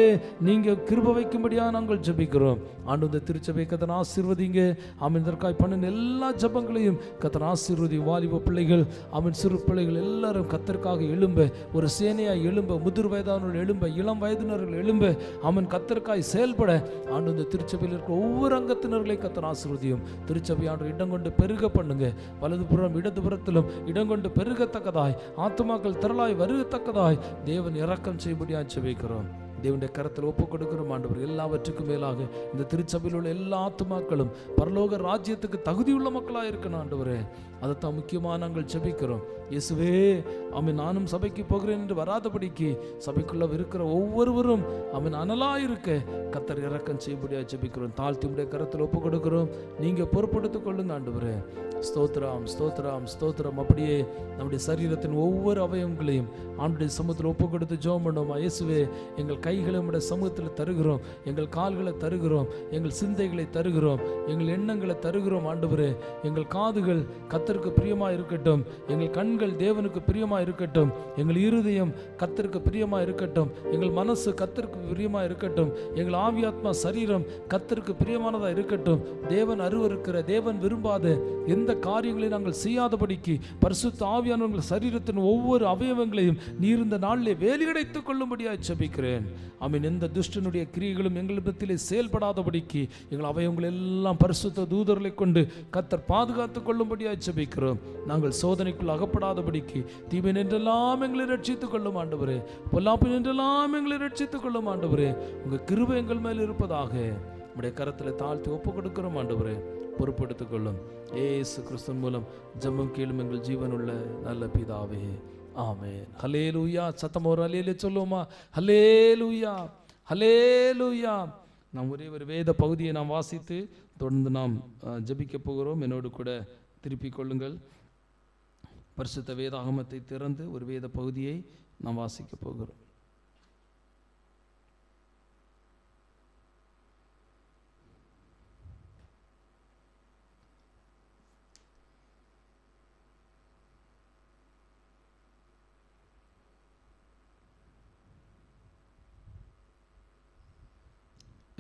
நீங்க கிருபை வைக்கும்படியா நாங்கள் ஜெபிக்கிறோம். ஆண்டவர் திருச்சபை கர்த்தர் ஆசீர்வதிங்க. ஆமென். இதற்காய் பண்ணின எல்லா ஜெபங்களையும் கர்த்தர் ஆசீர்வதி. வாலிப பிள்ளைகள் அவன் சிறு பிள்ளைகள் எல்லாரும் கர்த்தருக்காக எழும்ப, ஒரு சேனையாய் எழும்ப, முதிர் வயதானவர்கள் எழும்ப, இளம் வயதினர்கள் எழும்ப, அவன் கர்த்தருக்காய் செயல்பட ஆண்டவர் திருச்சபையில் இருக்கிற ஒவ்வொரு அங்கத்தினர்களை கர்த்தர் ஆசீர்வதியும். திருச்சபை ஆண்டவர் இடம் கொண்டு பெருக பண்ணுங்க. வலதுபுறம் இடதுபுறத்திலும் இடம் கொண்டு பெருகத்தக்கதாய், ஆத்துமாக்கள் திரளாய் வருகத்தக்கதாய் தேவன் இரக்கம் செய்யும்படியா ஜெபிக்கிறோம். தேவனுடைய கரத்தில் ஒப்புக் கொடுக்கிறோம் ஆண்டவர். எல்லாவற்றுக்கும் மேலாக இந்த திருச்சபையில் உள்ள எல்லா ஆத்துமாக்களும் பரலோக ராஜ்யத்துக்கு தகுதியுள்ள மக்களாக இருக்கணும் ஆண்டவரே. அதைத்தான் முக்கியமாக நாங்கள் ஜெபிக்கிறோம். இயேசுவே, அவன் நானும் சபைக்கு போகிறேன் என்று வராதபடிக்கு சபைக்குள்ள இருக்கிற ஒவ்வொருவரும் அவன் அனலாயிருக்க கர்த்தர் இரக்கம் செய்யும்படியாக ஜெபிக்கிறோம். தாழ்த்தியுடைய கரத்தில் ஒப்புக் கொடுக்கிறோம். நீங்க பொறுப்படுத்திக் கொள்ளுங்க ஆண்டவரே. ஸ்தோத்திரம். அப்படியே நம்முடைய சரீரத்தின் ஒவ்வொரு அவயவங்களையும் ஆண்டுடைய சமூகத்தில் ஒப்புக் கொடுத்து ஜெபம் பண்ணுவோமா. இயேசுவே, எங்கள் கைகளை நம்முடைய சமூகத்தில் தருகிறோம், எங்கள் கால்களை தருகிறோம், எங்கள் சிந்தைகளை தருகிறோம், எங்கள் எண்ணங்களை தருகிறோம் ஆண்டவரே. எங்கள் காதுகள் கர்த்தருக்கு பிரியமாக இருக்கட்டும், எங்கள் கண்கள் தேவனுக்கு பிரியமாக இருக்கட்டும், எங்கள் இருதயம் கர்த்தருக்கு பிரியமாக இருக்கட்டும், எங்கள் மனசு கர்த்தருக்கு பிரியமாக இருக்கட்டும், எங்கள் ஆவியாத்மா சரீரம் கர்த்தருக்கு பிரியமானதாக இருக்கட்டும். தேவன் அருவருக்கிற, தேவன் விரும்பாத எந்த காரியங்களை நாங்கள் செய்யாதபடிக்கு பரிசுத்த ஆவியானவர்கள் சரீரத்தின் ஒவ்வொரு அவயவங்களையும் நீர் இந்த நாளிலே வேலியடைத்துக் கொள்ளும்படியாக ஜெபிக்கிறேன். ஆமென். எந்த துஷ்டனுடைய கிரியைகளும் எங்களிடத்திலே செயல்படாதபடிக்கு எங்கள் அவயவங்கள் எல்லாம் பரிசுத்த தூதர்களை கொண்டு கர்த்தர் பாதுகாத்துக் கொள்ளும்படியாக ஜெபிக்கிறோம். நாங்கள் சோதனைக்குள் அகப்படாதபடிக்கு தீமை நின்றெல்லாம் எங்களை ரட்சித்துக் கொள்ளும் ஆண்டவரே. பொல்லாப்பு நின்றெல்லாம் எங்களை ரட்சித்துக் கொள்ளும் ஆண்டவரே. உங்க கிருபை எங்கள் மேல் இருப்பதாக உம்முடைய கரத்தில் தாழ்த்தி ஒப்புக் கொடுக்கிறோம் ஆண்டவரே. பொறுப்படுத்திக் கொள்ளும். இயேசு கிறிஸ்து மூலம் ஜெபம் கேளும் எங்கள் ஜீவனுள்ள நல்ல பிதாவே, ஆமென். ஹல்லேலூயா. சத்தம் ஒரு ஹல்லேலூயா சொல்லுவோமா? ஹல்லேலூயா. நாம் ஒரே ஒரு வேத பகுதியை நாம் வாசித்து தொடர்ந்து நாம் ஜெபிக்க போகிறோம். என்னோடு கூட திருப்பிக் கொள்ளுங்கள். பரிசுத்த வேதாகமத்தை திறந்து ஒரு வேத பகுதியை நாம் வாசிக்க போகிறோம்.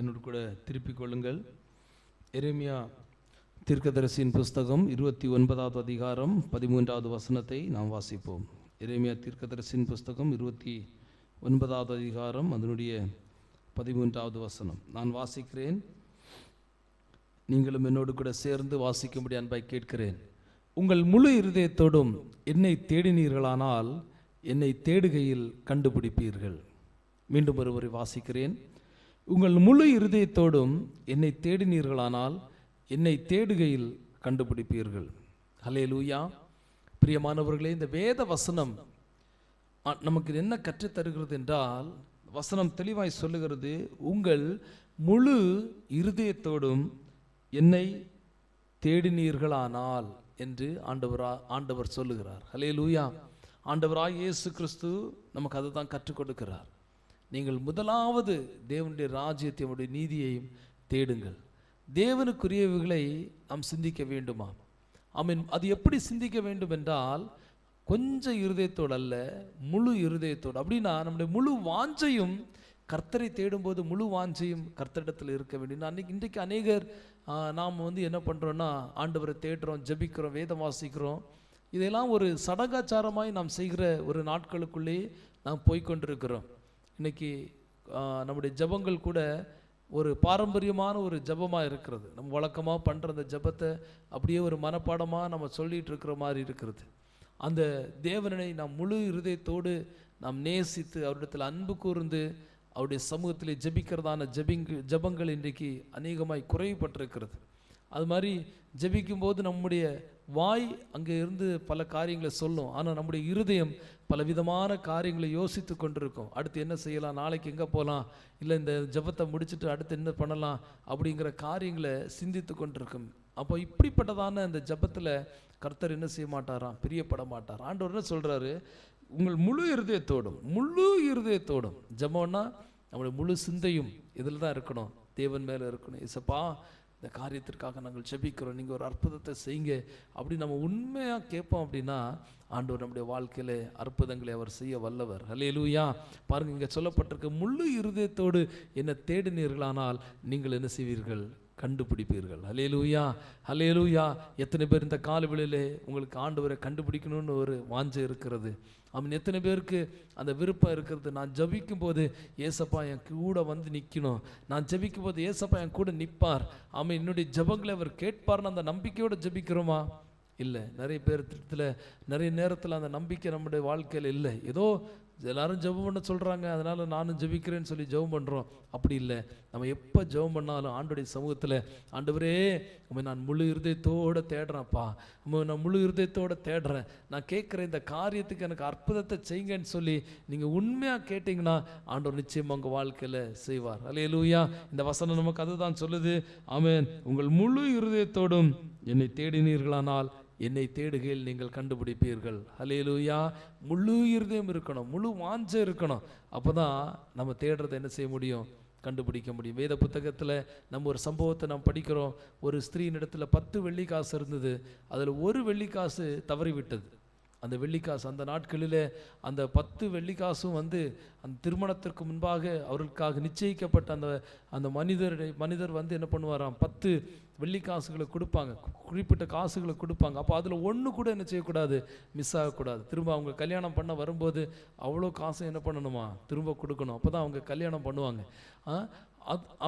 என்னோடு கூட திருப்பிக் கொள்ளுங்கள். எரேமியா தீர்க்கதரிசியின் புஸ்தகம் 29வது அதிகாரம் 13வது வசனத்தை நாம் வாசிப்போம். எரேமியா தீர்க்கதரிசியின் புஸ்தகம் 29வது அதிகாரம் அதனுடைய 13வது வசனம் நான் வாசிக்கிறேன். நீங்களும் என்னோடு கூட சேர்ந்து வாசிக்கும்படி அன்பாய் கேட்கிறேன். உங்கள் முழு இருதயத்தோடும் என்னை தேடினீர்களானால் என்னை தேடுகையில் கண்டுபிடிப்பீர்கள். மீண்டும் ஒருவரை வாசிக்கிறேன். உங்கள் முழு இருதயத்தோடும் என்னை தேடினீர்களானால் என்னை தேடுகையில் கண்டுபிடிப்பீர்கள். ஹல்லேலூயா. பிரியமானவர்களே, இந்த வேத வசனம் நமக்கு என்ன கற்றுத்தருகிறது என்றால், வசனம் தெளிவாய் சொல்லுகிறது, உங்கள் முழு இருதயத்தோடும் என்னை தேடினீர்களானால் என்று ஆண்டவர் சொல்லுகிறார். ஹல்லேலூயா. ஆண்டவராய் இயேசு கிறிஸ்து நமக்கு அதை தான் கற்றுக் கொடுக்கிறார். நீங்கள் முதலாவது தேவனுடைய ராஜ்யத்தை நீதியையும் தேடுங்கள். தேவனுக்குரியவைகளை நாம் சிந்திக்க வேண்டுமா? ஆமென். அது எப்படி சிந்திக்க வேண்டும் என்றால், கொஞ்சம் இருதயத்தோடு அல்ல, முழு இருதயத்தோடு. அப்படின்னா நம்முடைய முழு வாஞ்சையும் கர்த்தரை தேடும்போது முழு வாஞ்சையும் கர்த்தரிடத்தில் இருக்க வேண்டும். இன்றைக்கு அநேகர் நாம் என்ன பண்ணுறோன்னா, ஆண்டவரை தேடுறோம், ஜெபிக்கிறோம், வேதம் வாசிக்கிறோம். இதெல்லாம் ஒரு சடங்காச்சாரமாய் நாம் செய்கிற ஒரு நாட்களுக்குள்ளே நாம் போய்கொண்டிருக்கிறோம். இன்னைக்கு நம்முடைய ஜெபங்கள் கூட ஒரு பாரம்பரியமான ஒரு ஜெபமாக இருக்கிறது. நம்ம வழக்கமாக பண்ணுற அந்த ஜெபத்தை அப்படியே ஒரு மனப்பாடமாக நம்ம சொல்லிகிட்டு இருக்கிற மாதிரி இருக்கிறது. அந்த தேவனை நாம் முழு இருதயத்தோடு நாம் நேசித்து அவரிடத்தில் அன்பு கூர்ந்து அவருடைய சமூகத்தில் ஜெபிக்கிறதான ஜெபங்கள் இன்றைக்கு அநேகமாய் குறைவுபட்டிருக்கிறது. அது மாதிரி ஜெபிக்கும்போது நம்முடைய வாய் அங்கே இருந்து பல காரியங்களை சொல்லும், ஆனால் நம்முடைய இருதயம் பல விதமான காரியங்களை யோசித்து கொண்டிருக்கும். அடுத்து என்ன செய்யலாம், நாளைக்கு எங்கே போகலாம், இல்லை இந்த ஜெபத்தை முடிச்சுட்டு அடுத்து என்ன பண்ணலாம் அப்படிங்கிற காரியங்களை சிந்தித்து கொண்டிருக்கும். அப்போ இப்படிப்பட்டதான இந்த ஜெபத்தில் கர்த்தர் என்ன செய்ய மாட்டாராம், பிரியப்பட மாட்டார். ஆண்டவர் என்ன சொல்கிறாரு, உங்கள் முழு இருதயத்தோடும் ஜெபம்னா நம்முடைய முழு சிந்தையும் இதில் தான் இருக்கணும், தேவன் மேலே இருக்கணும். இசப்பா, இந்த காரியத்திற்காக நாங்கள் ஜெபிக்கிறோம், நீங்கள் ஒரு அற்புதத்தை செய்யுங்க அப்படி நம்ம உண்மையாக கேட்போம். அப்படின்னா ஆண்டவர் நம்முடைய வாழ்க்கையில் அற்புதங்களை அவர் செய்ய வல்லவர். ஹல்லேலூயா. பாருங்கள், இங்கே சொல்லப்பட்டிருக்க, முழு இருதயத்தோடு என்ன தேடினீர்களானால் நீங்கள் என்ன செய்வீர்கள், கண்டுபிடிப்பீர்கள். ஹல்லேலூயா, ஹல்லேலூயா. எத்தனை பேர் இந்த காலவெளியிலே உங்களுக்கு ஆண்டவரை கண்டுபிடிக்கணும்னு ஒரு வாஞ்சை இருக்கிறது? அவன் எத்தனை பேருக்கு அந்த விருப்பம் இருக்கிறது? நான் ஜபிக்கும் போது ஏசப்பா என் கூட வந்து நிற்கணும், நான் ஜபிக்கும் போது ஏசப்பா என் கூட நிற்பார், அவன் என்னுடைய ஜபங்களை அவர் கேட்பார்னு அந்த நம்பிக்கையோடு ஜபிக்கிறோமா? இல்லை. நிறைய பேர்த்துல நிறைய நேரத்தில் அந்த நம்பிக்கை நம்முடைய வாழ்க்கையில் இல்லை. ஏதோ எல்லாரும் ஜெபம் பண்ண சொல்கிறாங்க, அதனால் நானும் ஜெபிக்கிறேன்னு சொல்லி ஜெபம் பண்ணுறோம். அப்படி இல்லை. நம்ம எப்போ ஜெபம் பண்ணாலும் ஆண்டோடைய சமூகத்தில், ஆண்டவரே நான் முழு இருதயத்தோடு தேடுறேன்ப்பா, நான் முழு இருதயத்தோடு தேடுறேன், நான் கேட்குற இந்த காரியத்துக்கு எனக்கு அற்புதத்தை செய்யுங்கன்னு சொல்லி நீங்கள் உண்மையாக கேட்டிங்கன்னா ஆண்டவர் நிச்சயமாக உங்கள் வாழ்க்கையில் செய்வார். ஹல்லேலூயா. இந்த வசனம் நமக்கு அதுதான் சொல்லுது. ஆமென். உங்கள் முழு இருதயத்தோடும் என்னை தேடினீர்களானால் என்னை தேடுகையில் நீங்கள் கண்டுபிடிப்பீர்கள். ஹல்லேலூயா. முழு இருதயம் இருக்கணும், முழு வாஞ்சை இருக்கணும். அப்போ தான் நம்ம தேடுறதை என்ன செய்ய முடியும், கண்டுபிடிக்க முடியும். வேத புத்தகத்தில் நம்ம ஒரு சம்பவத்தை நாம் படிக்கிறோம். ஒரு ஸ்திரீயின் இடத்துல 10 வெள்ளிக்காசு இருந்தது, அதில் ஒரு வெள்ளிக்காசு தவறிவிட்டது. அந்த வெள்ளிக்காசு, அந்த நாட்களில் அந்த 10 வெள்ளிக்காசும் அந்த திருமணத்திற்கு முன்பாக அவர்களுக்காக நிச்சயிக்கப்பட்ட அந்த மனிதர் என்ன பண்ணுவாராம், 10 வெள்ளிக்காசுகளை கொடுப்பாங்க, குறிப்பிட்ட காசுகளை கொடுப்பாங்க. அப்போ அதில் ஒன்று கூட என்ன செய்யக்கூடாது, மிஸ் ஆகக்கூடாது. திரும்ப அவங்க கல்யாணம் பண்ண வரும்போது அவ்வளோ காசு என்ன பண்ணணுமா, திரும்ப கொடுக்கணும். அப்போ தான் அவங்க கல்யாணம் பண்ணுவாங்க.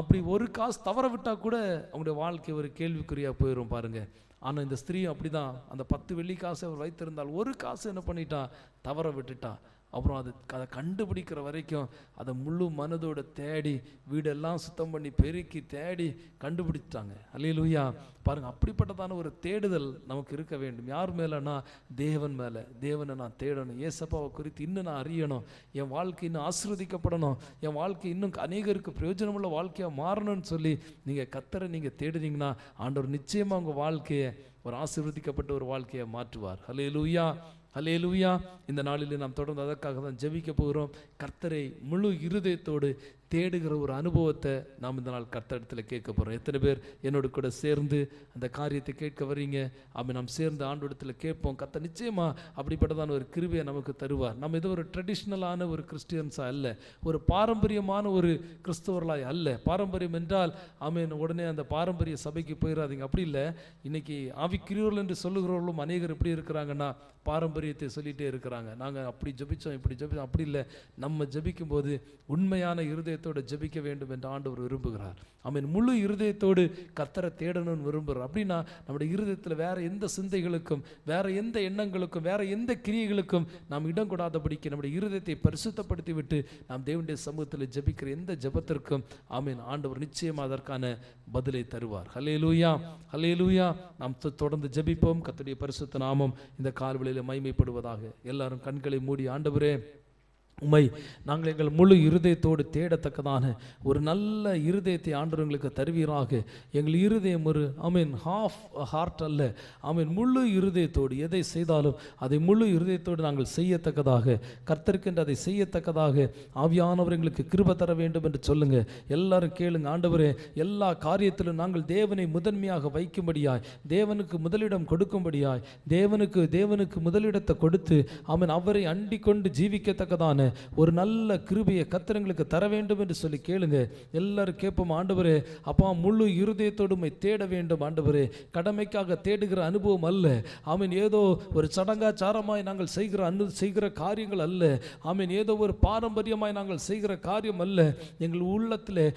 அப்படி ஒரு காசு தவற விட்டால் கூட அவங்களுடைய வாழ்க்கை ஒரு கேள்விக்குறியாக போயிடும் பாருங்கள். ஆனால் இந்த ஸ்திரீ அப்படி தான், அந்த 10 வெள்ளிக்காசை அவர் வைத்திருந்தால் ஒரு காசு என்ன பண்ணிட்டா, தவற விட்டுட்டா. அப்புறம் அதை கண்டுபிடிக்கிற வரைக்கும் அதை முழு மனதோட தேடி வீடெல்லாம் சுத்தம் பண்ணி பெருக்கி தேடி கண்டுபிடிச்சிட்டாங்க. ஹல்லேலூயா. பாருங்கள், அப்படிப்பட்டதான ஒரு தேடுதல் நமக்கு இருக்க வேண்டும். யார் மேலேனா, தேவன் மேலே. தேவனை நான் தேடணும், ஏசப்பாவை குறித்து இன்னும் நான் அறியணும், என் வாழ்க்கை இன்னும் ஆசீர்வதிக்கப்படணும், என் வாழ்க்கை இன்னும் அநேகருக்கு பிரயோஜனமுள்ள வாழ்க்கையாக மாறணும்னு சொல்லி நீங்கள் கர்த்தரை நீங்கள் தேடுனீங்கன்னா ஆண்டவர் நிச்சயமாக உங்கள் வாழ்க்கையை ஒரு ஆசீர்வதிக்கப்பட்ட ஒரு வாழ்க்கையை மாற்றுவார். ஹல்லேலூயா. அல்லேலூயா. இந்த நாளில் நாம் தொடர்ந்து அதற்காக தான் ஜெபிக்க போகிறோம். கர்த்தரை முழு இருதயத்தோடு தேடுகிற ஒரு அனுபவத்தை நாம் இந்த நாள் கர்த்தரிடத்தில் கேட்க போகிறோம். எத்தனை பேர் என்னோட கூட சேர்ந்து அந்த காரியத்தை கேட்க வர்றீங்க? அப்படி நாம் சேர்ந்து ஆண்டோடத்தில் கேட்போம். கர்த்தர் நிச்சயமாக அப்படிப்பட்டதான ஒரு கிருபையை நமக்கு தருவார். நம்ம ஏதோ ஒரு ட்ரெடிஷ்னலான ஒரு கிறிஸ்டியன்ஸாக அல்ல, ஒரு பாரம்பரியமான ஒரு கிறிஸ்தவர்களாய் அல்ல. பாரம்பரியம் என்றால் ஆமென் உடனே அந்த பாரம்பரிய சபைக்கு போயிடாதீங்க, அப்படி இல்லை. இன்னைக்கு ஆவிக்குரியவர்கள் என்று சொல்லுகிறவர்களும் அநேகர் எப்படி இருக்கிறாங்கன்னா பாரம்பரியத்தை சொல்லிகிட்டே இருக்கிறாங்க. நாங்கள் அப்படி ஜெபித்தோம் இப்படி ஜெபித்தோம், அப்படி இல்லை. நம்ம ஜெபிக்கும் போது உண்மையான இருதயத்தோடு ஜெபிக்க வேண்டும் என்று ஆண்டவர் விரும்புகிறார். ஆமென். முழு இருதயத்தோடு கர்த்தரை தேடணும்னு விரும்புகிறார். அப்படின்னா நம்முடைய இருதயத்தில் வேற எந்த சிந்தைகளுக்கும், வேற எந்த எண்ணங்களுக்கும், வேற எந்த கிரியைகளுக்கும் நாம் இடம் கொடாதபடிக்கு நம்முடைய இருதயத்தை பரிசுத்தப்படுத்தி விட்டு நாம் தேவனுடைய சமூகத்தில் ஜெபிக்கிற எந்த ஜெபத்திற்கும் ஆமென் ஆண்டவர் நிச்சயமாக அதற்கான பதிலை தருவார். ஹல்லேலூயா, ஹல்லேலூயா. நாம் தொடர்ந்து ஜெபிப்போம். கர்த்தருடைய பரிசுத்த நாமம் இந்த கால்வெளியில் மகிமைப்படுவதாக. எல்லாரும் கண்களை மூடி, ஆண்டவரே உம்மை நாங்கள் எங்கள் முழு இருதயத்தோடு தேடத்தக்கதான ஒரு நல்ல இருதயத்தை ஆண்டவர்களுக்கு தருவீராக. எங்கள் இருதயம் ஒரு ஹாஃப் ஹார்ட் அல்ல, முழு இருதயத்தோடு எதை செய்தாலும் அதை முழு இருதயத்தோடு நாங்கள் செய்யத்தக்கதாக, கர்த்தருக்கென்று அதை செய்யத்தக்கதாக ஆவியானவர் எங்களுக்கு கிருபை தர வேண்டும் என்று சொல்லுங்க. எல்லாரும் கேளுங்க. ஆண்டவரே, எல்லா காரியத்திலும் நாங்கள் தேவனை முதன்மையாக வைக்கும்படியாய், தேவனுக்கு முதலிடம் கொடுக்கும்படியாய், தேவனுக்கு முதலிடத்தை கொடுத்து அவரை அண்டிக் கொண்டு ஜீவிக்கத்தக்கதான ஒரு நல்ல கிருபையை கர்த்தருக்கு தர வேண்டும் என்று சொல்லி கேளுங்க. எல்லாரும் கேட்போம். ஆண்டவரே, அப்பா முழு இருதயத்தோடு உம்மை தேட வேண்டும். ஆண்டவரே, கடமைக்காக தேடுகிற அனுபவம் அல்ல. ஏதோ ஒரு சடங்காச்சாரமாய் நாங்கள் செய்கிற காரியங்கள் அல்ல. ஏதோ ஒரு பாரம்பரியமாய் நாங்கள் செய்கிற காரியம் அல்ல. எங்கள் உள்ளத்திலே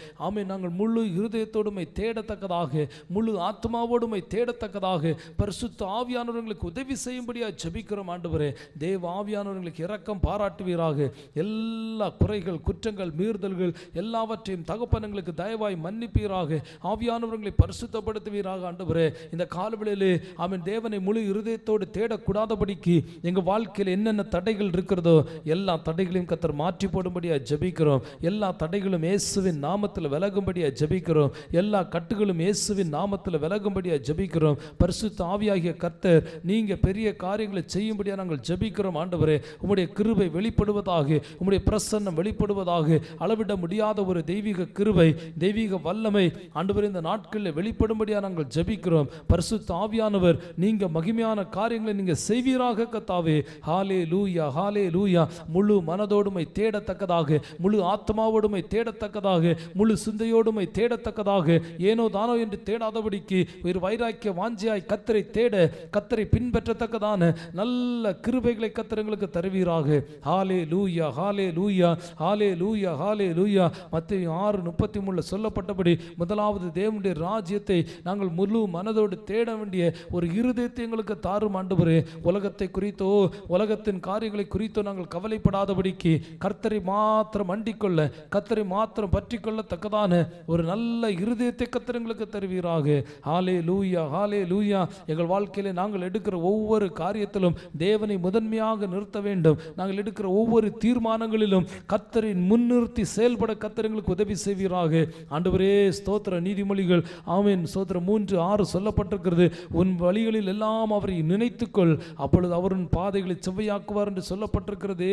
நாங்கள் முழு இருதயத்தோடு உம்மை தேடத்தக்கதாக, முழு ஆத்மாவோடு உம்மை தேடத்தக்கதாக பரிசுத்த ஆவியானவர்களுக்கு உதவி செய்யும்படியா ஜெபிக்கிறோம். ஆண்டவரே, தேவ ஆவியானவர்களுக்கு இரக்கம் பாராட்டுவீராக. எல்லா குறைகள், குற்றங்கள், மீறுதல்கள் எல்லாவற்றையும் தகப்பனங்களுக்கு தயவாய் மன்னிப்பீராக. ஆவியானவர்களை பரிசுத்தப்படுத்துவீராக. ஆண்டவரே, இந்த காலவெளியிலே தேவனை முழு இருதயத்தோடு தேடக்கூடாதபடிக்கு எங்கள் வாழ்க்கையில் என்னென்ன தடைகள் இருக்கிறதோ எல்லா தடைகளையும் கர்த்தர் மாற்றி போடும்படியா ஜெபிக்கிறோம். எல்லா தடைகளும் இயேசுவின் நாமத்தில் விலகும்படியா ஜெபிக்கிறோம். எல்லா கட்டுகளும் இயேசுவின் நாமத்தில் விலகும்படியா ஜெபிக்கிறோம். பரிசுத்த ஆவியாகிய கர்த்தர் நீங்க பெரிய காரியங்களை செய்யும்படியா நாங்கள் ஜெபிக்கிறோம். ஆண்டவரே, உம்முடைய கிருபை வெளிப்படுவதாக, உம்முடைய பிரசன்னம் வெளிப்படுவதாக. அளவிட முடியாத ஒரு தெய்வீக கிருபை, தெய்வீக வல்லமை ஆண்டவரே இந்த நாட்களில் வெளிப்படும்படியா நாங்கள் ஜெபிக்கிறோம். பரிசுத்த ஆவியானவர் நீங்க மகிமையான காரியங்களை நீங்க செய்வீராக கர்த்தாவே. ஹல்லேலூயா, ஹல்லேலூயா. முழு மனதோடுமை தேடத்தக்கதாக, முழு ஆத்மாவோடுமை தேடத்தக்கதாக, முழு சிந்தையோடுமை தேடத்தக்கதாக, ஏனோ தானோ என்று தேடாதபடிக்கு ஒரு வைராக்கிய வாஞ்சியாய் கர்த்தரை தேட, கர்த்தரை பின்பற்றத்தக்கதான நல்ல கிருபைகளை கர்த்தர் எங்களுக்கு தருவீராக. ஹல்லேலூயா, ஹல்லேலூயா, ஹல்லேலூயா, ஹல்லேலூயா. மத்தேயு 6:33 சொல்லப்பட்டபடி முதலாவது தேவனுடைய ராஜ்யத்தை நாங்கள் முழு மனதோடு தேட வேண்டிய ஒரு இருதயத்தை எங்களுக்கு தாரும். ஆண்டவரே, உலகத்தை குறித்தோ உலகத்தின் காரியங்களை குறித்தோ நாங்கள் கவலைப்படாதபடிக்கு கர்த்தரை மாத்திரம் அண்டிக்கொள்ள, கர்த்தரை மாத்திரம் பற்றி கொள்ளத்தக்கதான ஒரு நல்ல இருதயத்தை கர்த்தர் எங்களுக்கு தருவீராக. ஹல்லேலூயா, ஹல்லேலூயா. எங்கள் வாழ்க்கையிலே நாங்கள் எடுக்கிற ஒவ்வொரு காரியத்திலும் தேவனை முதன்மையாக நிறுத்த வேண்டும். நாங்கள் எடுக்கிற ஒவ்வொரு தீர்மானங்களிலும் கர்த்தரை முன்னிறுத்தி செயல்பட கர்த்தர் எங்களுக்கு உதவி செய்வீராக. ஆண்டவரே, ஸ்தோத்திர. நீதிமொழிகள் ஸ்தோத்திரம் 3:6 சொல்லப்பட்டிருக்கிறது. உன் வழிகளில் எல்லாம் அவரை நினைத்துக்கொள், அப்பொழுது அவரின் பாதைகளை செவ்வையாக்குவார் என்று சொல்லப்பட்டிருக்கிறது.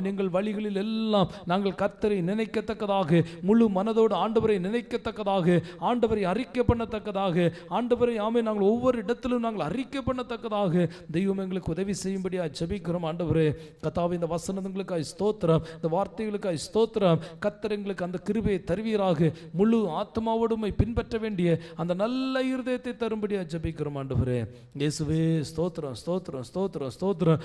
எங்கள் வழிகளில் எல்லாம் நாங்கள் கர்த்தரை நினைக்கத்தக்கதாக, முழு மனதோடு ஆண்டவரை நினைக்கத்தக்கதாக, ஆண்டவரை அறிக்கை பண்ணத்தக்கதாக, ஆண்டவரை நாங்கள் ஒவ்வொரு இடத்திலும் நாங்கள் அறிக்கை பண்ணத்தக்கதாக தெய்வம் எங்களுக்கு உதவி செய்யும்படியா ஜெபிக்கிறோம். ஆண்டவரே கர்த்தாவே, இந்த வசனங்களுக்காய் ஸ்தோத்திரம், இந்த வார்த்தைகளுக்காய் ஸ்தோத்திரம். கர்த்தர் எங்களுக்கு அந்த கிருபையை தருவீராக. முழு ஆத்மாவோடுமை பின்பற்ற வேண்டிய அந்த நல்ல இருதயத்தை தரும்படியா ஜெபிக்கிறோம். ஆண்டவரே இயேசுவே, ஸ்தோத்திரம், ஸ்தோத்திரம், ஸ்தோத்திரம், ஸ்தோத்திரம்.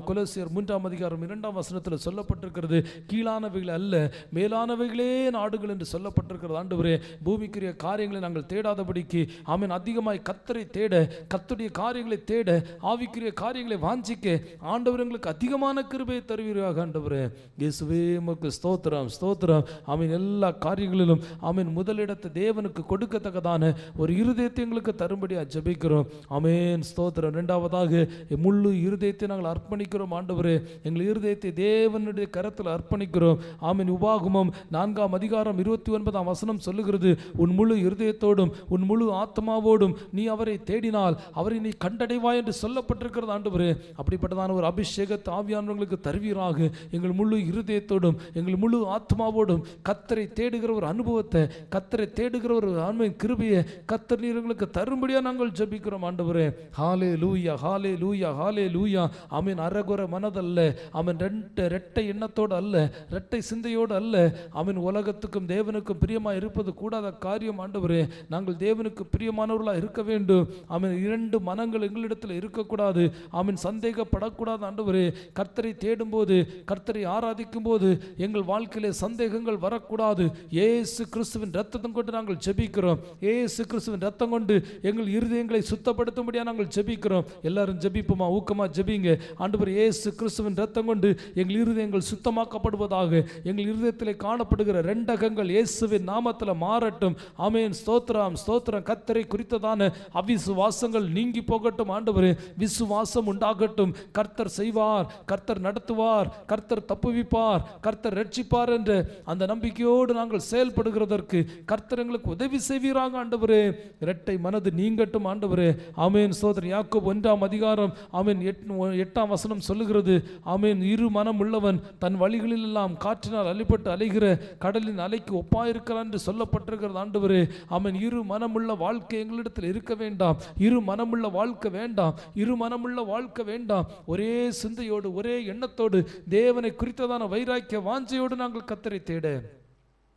கொலோசியர் 3:2 சொல்லப்பட்டிருக்கிறது, கீழானவைகள் அல்ல மேலானவைகளே நாடுகள் என்று சொல்லப்பட்டிருக்கிறது. ஆண்டவரே, பூமிக்குரிய காரியங்களை நாங்கள் தேடாதபடிக்கு அதிகமாய் கர்த்தரை தேட, கர்த்தருடைய காரியங்களை தேட, ஆவிக்குரிய காரியங்களை வாஞ்சிக்க ஆண்டவர் எங்களுக்கு அதிகமான கிருபையை தருவீராக. ஆண்டவரே, ஆண்டவரே. இயேசுவே உமக்கு ஸ்தோத்திரம் ஸ்தோத்திரம். ஆமீன். எல்லா காரியங்களிலும் ஆமீன் முதலிடத்தை தேவனுக்கு கொடுக்கத்தக்கதான ஒரு இருதயத்தை எங்களுக்கு தரும்படியா ஜெபிக்கிறோம். ஆமேன் ஸ்தோத்திரம். இரண்டாவதாக முழு இருதயத்தை நாங்கள் அர்ப்பணிக்கிறோம் ஆண்டவரே. எங்கள் இருதயத்தை தேவனுடைய கரத்தில் அர்ப்பணிக்கிறோம். ஆமீன். உபாகமம் 4:29 சொல்லுகிறது, உன் முழு இருதயத்தோடும் உன் முழு ஆத்மாவோடும் நீ அவரை தேடினால் அவரை நீ கண்டடைவாய் என்று சொல்லப்பட்டிருக்கிறது ஆண்டவரே. அப்படிப்பட்டதான ஒரு அபிஷேகத்தை ஆவியானவர்களுக்கு தருவீராக. எங்கள் முழு இருதயத்தோடும் எங்கள் முழு ஆத்மாவோடும் கர்த்தரை தேடுகிற ஒரு அனுபவத்தை, கர்த்தரை தேடுகிற ஒரு ஆன்மீக கிருபையை கர்த்தர் நீர் எங்களுக்கு தரும்படியா நாங்கள் ஜெபிக்கிறோம் ஆண்டவரே. ஹல்லேலூயா ஹல்லேலூயா ஹல்லேலூயா. ஆமென். அரகுர மனதல்ல, ஆமென், இரட்டை எண்ணத்தோடு அல்ல, இரட்டை சிந்தையோடு அல்ல. ஆமென். உலகத்துக்கும் தேவனுக்கும் பிரியமாக இருப்பது கூடாத காரியம் ஆண்டவரே. நாங்கள் தேவனுக்கு பிரியமானவர்களாக இருக்க வேண்டும். ஆமென். இரண்டு மனங்கள் எங்களிடத்தில் இருக்கக்கூடாது. ஆமென். சந்தேகப்படக்கூடாது ஆண்டவரே. கர்த்தரை தேடும் போது, கர்த்தரை ஆராதிக்கும் போது எங்கள் வாழ்க்கையிலே சந்தேகங்கள் வரக்கூடாது. இயேசு கிறிஸ்துவின் இரத்தம் கொண்டு நாங்கள் ஜெபிக்கிறோம். இயேசு கிறிஸ்துவின் இரத்தம் கொண்டு எங்கள் இருதயங்களை சுத்தப்படுத்தும்படியா நாங்கள் ஜெபிக்கிறோம். எல்லாரும் ஜெபிப்போமா? ஊக்கமா ஜெபிங்க. ஆண்டவர், இயேசு கிறிஸ்துவின் இரத்தம் கொண்டு எங்கள் இருதயங்கள் சுத்தமாக்கப்படுவதாக. எங்கள் இருதயத்திலே காணப்படுகிற ரெண்டகங்கள் இயேசுவின் நாமத்தில் மாறட்டும். ஆமென். ஸ்தோத்திரம் ஸ்தோத்திரம். கர்த்தரை குறித்ததான அவிசுவாசங்கள் நீங்கி போகட்டும் ஆண்டவரே. விசுவாசம் உண்டாகட்டும். கர்த்தர் செய்வார், கர்த்தர் நடத்துவார், கர்த்தர் தப்புவிப்பார், கர்த்தர் ரட்சிப்பார் என்ற அந்த நம்பிக்கையோடு நாங்கள் செயல்படுகிறதற்கு கர்த்தர் எங்களுக்கு உதவி செய்வீராக ஆண்டவரே. இரட்டை மனது நீங்கட்டும் ஆண்டவரே. ஆமென். ஸ்தோத்திரம். யாக்கோபு 1 ஆமென் 8 சொல்லுகிறது, ஆமென், இரு மனம் உள்ளவன் தன் வழிகளில் எல்லாம் காற்றினால் அழிப்பட்டு அலைகிற கடலின் அலைக்கு ஒப்பாயிருக்கிறான் என்று சொல்லப்பட்டிருக்கிறது ஆண்டவரே. ஆமென். இரு மனமுள்ள வாழ்க்கை எங்களிடத்தில் இருக்க வேண்டாம். இரு மனமுள்ள வாழ்க்கை வேண்டாம். இரு மனமுள்ள வாழ்க்கை வேண்டாம். ஒரே சிந்தையோடு ஒரே எண்ணத்தோடு தேவனை குறித்ததான வைராக்கிய வாஞ்சையோடு நாங்கள் கர்த்தரை தேட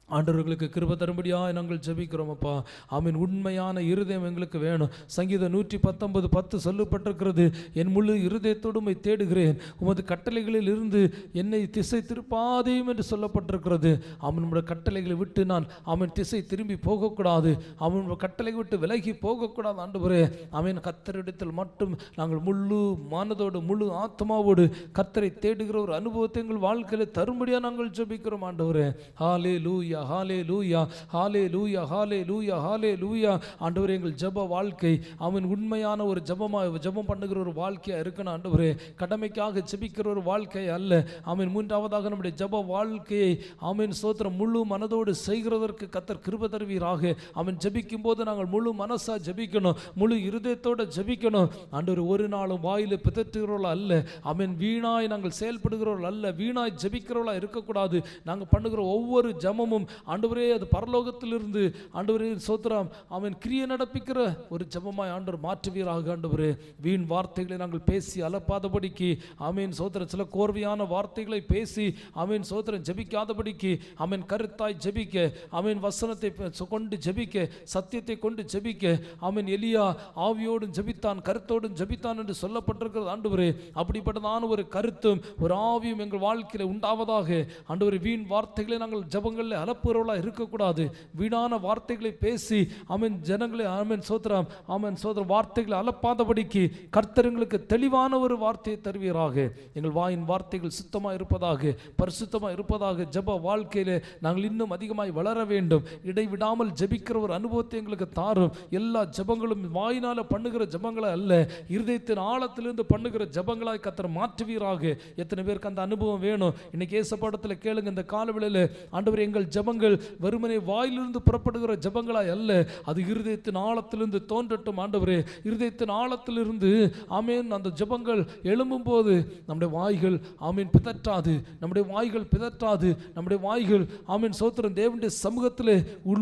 ஆண்டவர்களுக்கு கிருபை தரும்படியாக நாங்கள் ஜெபிக்கிறோம் அப்பா. ஆமீன். உண்மையான இருதயம் எங்களுக்கு வேணும். சங்கீதம் 119:10 சொல்லப்பட்டிருக்கிறது, என் முழு இருதயத்தோடு உம்மை தேடுகிறேன், உமது கட்டளைகளில் இருந்து என்னை திசை திருப்பாதையும் என்று சொல்லப்பட்டிருக்கிறது. ஆமீன். நம்முடைய கட்டளைகளை விட்டு நான் ஆமீன் திசை திரும்பி போகக்கூடாது. ஆமீன். கட்டளை விட்டு விலகி போகக்கூடாது ஆண்டவரே. ஆமீன். கர்த்தரிடத்தில் மட்டும் நாங்கள் முழு மனதோடு முழு ஆத்மாவோடு கர்த்தரை தேடுகிற ஒரு அனுபவத்தை எங்கள் வாழ்க்கையில் தரும்படியாக நாங்கள் ஜெபிக்கிறோம் ஆண்டவரே. ஹல்லேலூயா ஹல்லேலூயா ஹல்லேலூயா ஹல்லேலூயா ஹல்லேலூயா. ஆண்டவரே, எங்கள் ஜெப வாழ்க்கை அவன் உண்மையான ஒரு ஜெபம் பண்ணுகிற ஒரு வாழ்க்கையா இருக்கணும் ஆண்டவரே. கடமைக்காக ஜெபிக்கிற ஒரு வாழ்க்கை அல்ல. ஆமீன். மூன்றாவதாக நம்முடைய ஜெப வாழ்க்கையை ஆமீன் ஸ்தோத்திரம் முழு மனதோடு செய்கிறதற்கு கர்த்தர் கிருபை தருவீராக. அவன் ஜெபிக்கும் போது நாங்கள் முழு மனசா ஜெபிக்கணும், முழு இருதயத்தோட ஜெபிக்கணும் ஆண்டவரே. ஒரு நாளும் வாயில பிதற்றுகிறவர்கள் அல்ல. ஆமீன். வீணாய் நாங்கள் செயல்படுகிறவர்கள் அல்ல. வீணாய் ஜெபிக்கிறவர்களா இருக்கக்கூடாது. நாங்கள் பண்ணுகிற ஒவ்வொரு ஜெபமும் ஆண்டவரே அது பரலோகத்திலிருந்து ஆண்டவரே ஸ்தோத்திரம் ஆமென் கிரியை நடப்பிக்கிற ஒரு ஜெபமாய் ஆண்டவர் மாற்றுவீராக ஆண்டவரே. வீண் வார்த்தைகளை நாங்கள் பேசி அலப்பாதபடிக்கு ஆமென் ஸ்தோத்திரம் சில கோர்வையான வார்த்தைகளை பேசி ஆமென் ஸ்தோத்திரம் ஜெபிக்காதபடிக்கு ஆமென் கருத்தாய் ஜெபிக்க, ஆமென் வசனத்தை கொண்டு ஜெபிக்க, சத்தியத்தை கொண்டு ஜெபிக்க. ஆமென். எலியா ஆவியோடும் ஜெபித்தான், கருத்தோடும் ஜெபித்தான் என்று சொல்லப்பட்டிருக்கிறது ஆண்டவரே. அப்படிப்பட்டதான ஒரு கருத்தும் ஒரு ஆவியும் எங்கள் வாழ்க்கையில் உண்டாவதாக ஆண்டவரே. வீண் வார்த்தைகளை நாங்கள் ஜெபங்களில் அலப்புறவர்களாக இருக்கக்கூடாது. வீணான வார்த்தைகளை பேசி ஆமென் ஜனங்களை ஆமென் சோத்திரம் ஆமென் சோத்திரம் வார்த்தைகளை அலப்பாதபடிக்கு கர்த்தர் எங்களுக்கு தெளிவான ஒரு வார்த்தையை தருவீராக. எங்கள் வாயின் வார்த்தைகள் சுத்தமாக இருப்பதாக, பரிசுத்தமாக இருப்பதாக. ஜெப வாழ்க்கையிலே நாங்கள் இன்னும் அதிகமாய் வளர வேண்டும். இடைவிடாமல் ஜெபிக்கிற ஒரு அனுபவத்தை எங்களுக்கு தாரும். எல்லா ஜெபங்களும் வாயினால பண்ணுகிற ஜெபங்களை அல்ல, இருதயத்தின் ஆழத்திலிருந்து பண்ணுகிற ஜெபங்களாய் கர்த்தர் மாற்றுவீராக. எத்தனை பேருக்கு அந்த அனுபவம் வேணும்? இன்னைக்கு ஏசப்பாடத்தில் கேளுங்க. இந்த காலவேளையில் ஆண்டவர், எங்கள் ஜெபங்கள் வெறுமனே வாயிலிருந்து புறப்படுகிற ஜெபங்களாய் அல்ல, அது இருதயத்தின் ஆழத்திலிருந்து தோன்றட்டும் ஆண்டவரே. இருதயத்தின் ஆழத்திலிருந்து ஆமேன் அந்த ஜெபங்கள் எழும்பும் போது நம்முடைய வாய்கள் ஆமேன் பிதற்றாது, நம்முடைய வாய்கள் பிதற்றாது. நம்முடைய வாய்கள் ஆமேன் சோத்திரம் தேவனுடைய சமூகத்திலே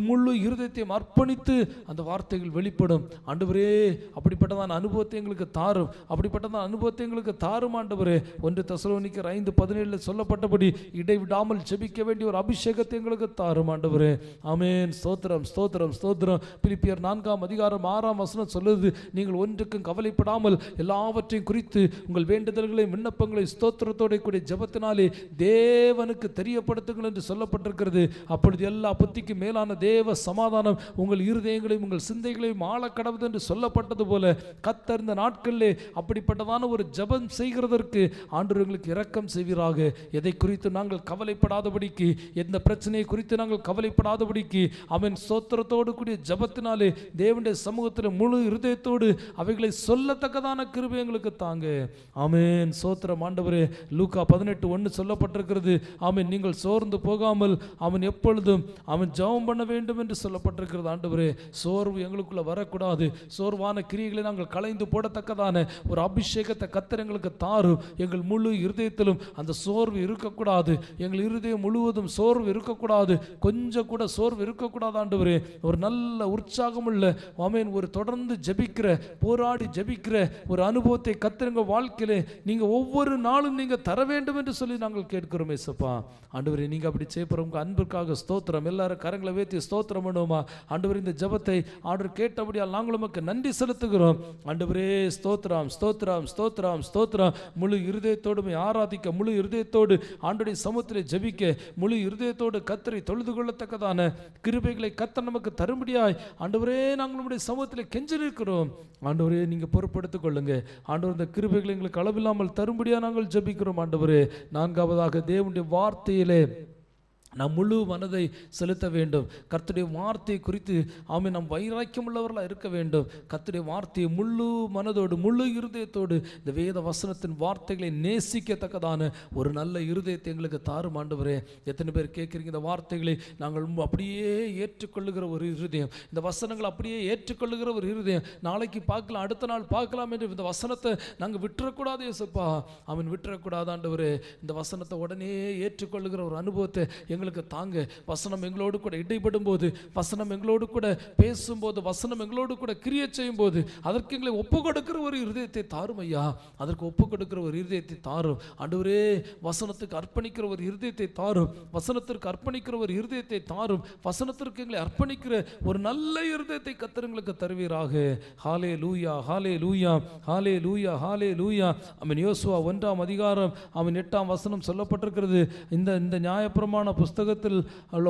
முழு இருதயத்தையும் அர்ப்பணித்து அந்த வார்த்தைகள் வெளிப்படும் ஆண்டவரே. அப்படிப்பட்டதான அனுபவத்தை எங்களுக்கு தாரும், அப்படிப்பட்டதான அனுபவத்தை எங்களுக்கு தாரும் ஆண்டவரே. 1 தெசலோனிக்கர் 5:17 சொல்லப்பட்டபடி இடைவிடாமல் ஜெபிக்க வேண்டிய ஒரு அபிஷேகத்தை எங்களுக்கு எங்களுக்கு தாரும் ஆண்டவரே. ஆமென். ஸ்தோத்திரம் ஸ்தோத்திரம் ஸ்தோத்திரம். பிலிப்பியர் 4:6 சொல்லுது, நீங்கள் ஒன்றுக்கும் கவலைப்படாமல் எல்லாவற்றையும் குறித்து உங்கள் வேண்டுதல்களையும் விண்ணப்பங்களை ஸ்தோத்திரத்தோட கூடிய ஜெபத்தினாலே தேவனுக்கு தெரியப்படுத்துங்கள் என்று சொல்லப்பட்டிருக்கிறது. அப்பொழுது எல்லா புத்திக்கு மேலான தேவ சமாதானம் உங்கள் இருதயங்களையும் உங்கள் சிந்தைகளையும் ஆளக்கடவுது என்று சொல்லப்பட்டது போல கர்த்தர் இந்த நாட்களிலே அப்படிப்பட்டதான ஒரு ஜெபம் செய்கிறதற்கு ஆண்டவர் எங்களுக்கு இரக்கம் செய்வீராக. எதை குறித்து நாங்கள் கவலைப்படாதபடிக்கு, எந்த பிரச்சனையை குறித்து நாங்கள் கவலைப்படாதபடிக்கு அவன் ஸ்தோத்திரத்தோடு கூடிய ஜெபத்தினாலே தேவனுடைய சமூகத்தில் முழு இருதயத்தோடு அவைகளை சொல்லத்தக்கதான கிருபை எங்களுக்கு தாங்க. ஆமென். ஸ்தோத்திரம் ஆண்டவரே. லூக்கா 18:1 சொல்லப்பட்டிருக்கிறது, ஆமென், நீங்கள் சோர்ந்து போகாமல் அவன் எப்பொழுதும் அவன் ஜெபம் பண்ண வேண்டும் என்று சொல்லப்பட்டிருக்கிறது. ஆண்டவரே, சோர்வு எங்களுக்குள்ள வரக்கூடாது. சோர்வான கிரியைகளை நாங்கள் களைந்து போடத்தக்கதான ஒரு அபிஷேகத்தை கர்த்தர் எங்களுக்கு தாரும். எங்கள் முழு இருதயத்திலும் அந்த சோர்வு இருக்கக்கூடாது. எங்கள் இருதயம் முழுவதும் சோர்வு இருக்கக்கூடாது. கொஞ்சம் கூட சோர்வு இருக்கக்கூடாது ஆண்டவரே. ஒரு நல்ல உற்சாகமுள்ள, ஆமென், ஒரு தொடர்ந்து ஜெபிக்கிற, போராடி ஜெபிக்கிற ஒரு அனுபவத்தை கர்த்தர் எங்கள் வாழ்க்கையிலே நீங்க ஒவ்வொரு நாளும் நீங்க தர வேண்டும் என்று சொல்லி நாங்கள் கேட்கிறோம் ஏசப்பா. ஆண்டவரே, நீங்க அப்படி செய்யப்படுற அன்பிற்காக ஸ்தோத்திரம். எல்லாரும் கரங்களை வேத்தி ஸ்தோத்திரம் பண்ணுவோமா? ஆண்டவரே, இந்த ஜெபத்தை ஆண்டவர் கேட்டபடியால் நாங்கள் உமக்கு நன்றி செலுத்துகிறோம். ஆண்டவரே, ஸ்தோத்திரம் ஸ்தோத்திரம் ஸ்தோத்திரம் ஸ்தோத்திரம். முழு இருதயத்தோடு ஆராதிக்க, முழு இருதயத்தோடு ஆண்டவருடைய சமூகத்தில் ஜெபிக்க, முழு இருதயத்தோடு கர்த்தரை தொழுது கொள்ளத்தக்கதான கிருபைகளை கர்த்தர் நமக்கு தரும்படியாய் ஆண்டவரே நாங்கள் உம்முடைய சமூகத்தில் கெஞ்சி நிற்கிறோம். ஆண்டவரே, நீங்க பொறுப்படுத்திக் கொள்ளுங்க. ஆண்டவர், இந்த கிருபைகளை எங்களுக்கு அளவில்லாமல் தரும்படியா நாங்கள் ஜெபிக்கிறோம். ஆண்டவரே, 4வது தேவனுடைய வார்த்தையிலே நாம் முழு மனதை செலுத்த வேண்டும். கர்த்தருடைய வார்த்தையை குறித்து ஆமென் நாம் வைராக்கியம் உள்ளவர்களாக இருக்க வேண்டும். கர்த்தருடைய வார்த்தையை முழு மனதோடு முழு இருதயத்தோடு இந்த வேத வசனத்தின் வார்த்தைகளை நேசிக்கத்தக்கதான ஒரு நல்ல இருதயத்தை எங்களுக்கு தாரும் ஆண்டவரே. எத்தனை பேர் கேட்குறீங்க, இந்த வார்த்தைகளை நாங்கள் அப்படியே ஏற்றுக்கொள்ளுகிற ஒரு இருதயம், இந்த வசனங்களை அப்படியே ஏற்றுக்கொள்ளுகிற ஒரு இருதயம், நாளைக்கு பார்க்கலாம், அடுத்த நாள் பார்க்கலாம் என்று இந்த வசனத்தை நாங்கள் விட்டுறக்கூடாது ஏசப்பா. அவன் விட்டுறக்கூடாது ஆண்டவரே. இந்த வசனத்தை உடனே ஏற்றுக்கொள்ளுகிற ஒரு அனுபவத்தை எங்களுக்கு தாங்க. வசனம் எங்களோடு கூட இடைப்படும் போது, வசனம் எங்களோடு கூட பேசும்போது, வசனம் எங்களோடு கூட கிரியை செய்யும் போது அதற்கு எங்களை ஒப்பு கொடுக்கிற ஒரு இருதயத்தை தாரும் ஐயா. அதற்கு ஒப்பு கொடுக்கிற ஒரு இருதயத்தை தாரும் ஆண்டவரே. வசனத்துக்கு அர்ப்பணிக்கிற ஒரு இருதயத்தை தாரும். வசனத்திற்கு அர்ப்பணிக்கிற ஒரு இருதயத்தை தாரும். வசனத்திற்கு எங்களை அர்ப்பணிக்கிற ஒரு நல்ல இருதயத்தை கர்த்தர் எங்களுக்கு தருவீராக. ஹல்லேலூயா ஹல்லேலூயா ஹல்லேலூயா ஹல்லேலூயா. ஆமென். யோசுவா 1 அவன் 8 சொல்லப்பட்டிருக்கிறது. இந்த நியாயப்பிரமாண புஸ்தகத்தில் உள்ள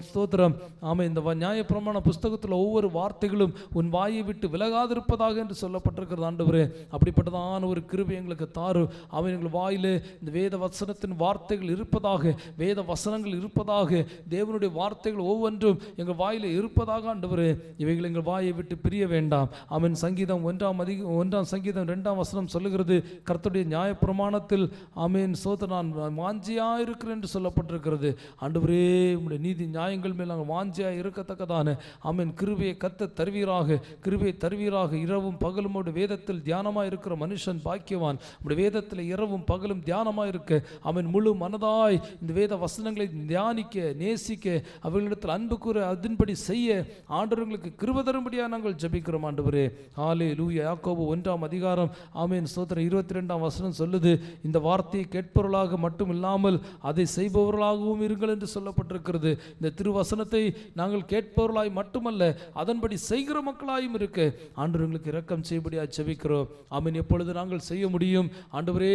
ஸ்தோத்திரம், ஆமென், இந்த நியாயப்பிரமாண புஸ்தகத்தில் ஒவ்வொரு வார்த்தைகளும் உன் வாயை விட்டு விலகாதிருப்பதாக என்று சொல்லப்பட்டிருக்கிறது ஆண்டவரே. அப்படிப்பட்டதான ஒரு கிருபை எங்களுக்கு தாரும். அவன் எங்கள் வாயிலே இந்த வேத வசனத்தின் வார்த்தைகள் இருப்பதாக, வேத வசனங்கள் இருப்பதாக, தேவனுடைய வார்த்தைகள் ஒவ்வொன்றும் எங்கள் வாயிலே இருப்பதாக ஆண்டவரே. இவைகள் எங்கள் வாயை விட்டு பிரிய வேண்டாம். அவன் சங்கீதம் 1 சங்கீதம் 2 சொல்லுகிறது, கர்த்தருடைய நியாயப்பிரமாணத்தில் ஆமென் ஸ்தோத்திரம் நான் வாஞ்சியா இருக்கிறேன் என்று சொல்லப்பட்டிருக்கிறது. ஆண்டவரே, உம்முடைய நீதி நியாயங்கள் மேல் நாங்கள் வாஞ்சியா இருக்கத்தக்கதான ஆமென் கிருபையை கர்த்தர் தருவீராக. கிருபையை தருவீராக. இரவும் பகலும் வேதத்தில் தியானமாக இருக்கிற மனுஷன் பாக்கியவான். உம்முடைய வேதத்தில் இரவும் பகலும் தியானமாக இருக்க, அவன் முழு மனதாய் இந்த வேத வசனங்களை தியானிக்க, நேசிக்க, அவர்களிடத்தில் அன்பு கூற, அதன்படி செய்ய ஆண்டவர்களுக்கு கிருபை தரும்படியாக நாங்கள் ஜெபிக்கிறோம் ஆண்டவரே. ஹல்லேலூயா. யாக்கோபு 1 ஆமென் ஸ்தோத்திரம் 22 சொல்லுது, இந்த வார்த்தையை கேட்பவர்களாக மட்டும் இல்லாமல் அதை செய்பவர்களாகவும் இருங்கள் என்று சொல்லப்பட்டிருக்கிறது. இந்த திருவசனத்தை நாங்கள் கேட்பவர்களாய் மட்டுமல்ல, அதன்படி செய்கிற மக்களாயும் இருக்க ஆண்டவர் எங்களுக்கு இரக்கம் செய்யபடியாக ஜெபிக்கிறோம். ஆமென். எப்பொழுது நாங்கள் செய்ய முடியும் ஆண்டவரே?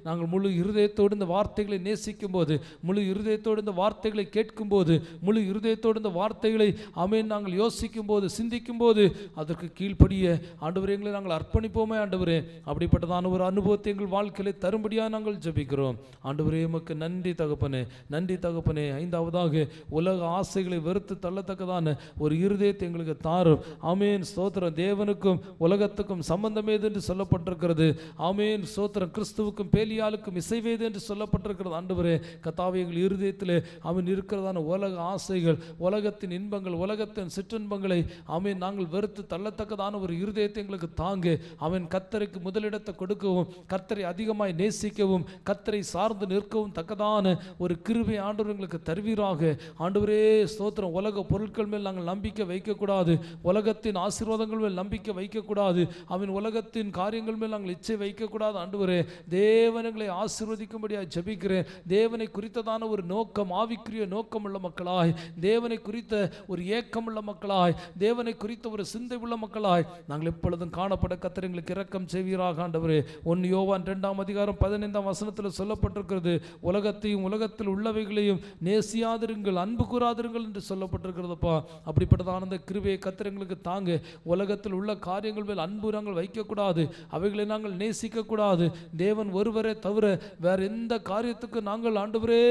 நாங்கள் முழு இருதயத்தோடு இந்த வார்த்தைகளை நேசிக்கும் போது, முழு இருதயத்தோடு இந்த வார்த்தைகளை கேட்கும் போது, முழு இருதயத்தோடு இந்த வார்த்தைகளை ஆமென் நாங்கள் யோசிக்கும் போது, சிந்திக்கும் போது அதற்கு கீழ்ப்படிய ஆண்டவரே எங்களை நாங்கள் அர்ப்பணிப்போமே ஆண்டவரே. அப்படிப்பட்டதான ஒரு அனுபவத்தை எங்கள் வாழ்க்கையில தரும்படியாக நாங்கள் ஜெபிக்கிறோம் ஆண்டவரே. உமக்கு நன்றி தகப்பனே, நன்றி தகப்பனே. 5வதாக உலக ஆசைகளை வெறுத்து தள்ளத்தக்கதான ஒரு இருதயத்தை எங்களுக்கு தாரும். ஆமென் ஸ்தோத்திரம். தேவனுக்கும் உலகத்துக்கும் சம்பந்தம் ஏது என்று சொல்லப்பட்டிருக்கிறது. ஆமென் ஸ்தோத்திரம். கிறிஸ்துவுக்கும் பேலியாளுக்கும் இசைவேது என்று சொல்லப்பட்டிருக்கிறது ஆண்டவரே. கர்த்தாவே, எங்கள் இருதயத்திலே அவன் இருக்கிறதான உலக ஆசைகள், உலகத்தின் இன்பங்கள், உலகத்தின் சிற்றின்பங்களை ஆமென் நாங்கள் வெறுத்து தள்ளத்தக்கதான ஒரு இருதயத்தை எங்களுக்கு தாங்க. அவன் கர்த்தருக்கு முதலிடத்தை கொடுக்கவும், கர்த்தரை அதிகமாய் நேசிக்கவும், கர்த்தரை சார்ந்து நிற்கவும் தக்கதான ஒரு கிருபை ஆண்டவர் எங்களுக்கு தருவீராக. ஆண்டவரே ஸ்தோத்திரம். உலக பொருட்கள் மேல் நாங்கள் நம்பிக்கை வைக்கக்கூடாது, உலகத்தின் ஆசீர்வாதங்கள் மேல் நம்பிக்கை வைக்கக்கூடாது, அவன் உலகத்தின் காரியங்கள் மேல் நாங்கள் இச்சை வைக்கக்கூடாது. ஆண்டவரே தேவனங்களை ஆசீர்வதிக்கும்படியாக ஜெபிக்கிறேன். தேவனை குறித்ததான ஒரு நோக்கம், ஆவிக்குரிய நோக்கம் உள்ள மக்களாய், தேவனை குறித்த ஒரு ஏக்கம் உள்ள மக்களாய், தேவனை குறித்த ஒரு சிந்தை உள்ள மக்களாய் நாங்கள் எப்பொழுதும் காணப்பட கர்த்தர் எங்களுக்கு இரக்கம் செய்வீராக. ஆண்டவரே 1 யோவான் 2:15 சொல்லப்பட்டிருக்கிறது, உலகத்தையும் உலகத்தில் உள்ளவைகளையும் நேசியாதிருங்கள், அன்பு கூறாதிருங்கள் என்று சொல்லப்பட்டிருக்கிறதுப்பா. அப்படிப்பட்டதான அந்த கிருபையை கர்த்தர் எங்களுக்கு தாங்க. உலகத்தில் உள்ள காரியங்கள் மேல் அன்பு நாங்கள் வைக்கக்கூடாது, அவைகளை நாங்கள் நேசிக்க கூடாது. தேவன் ஒருவரே தவிர வேற எந்த காரியத்துக்கு நாங்கள் ஆண்டவரே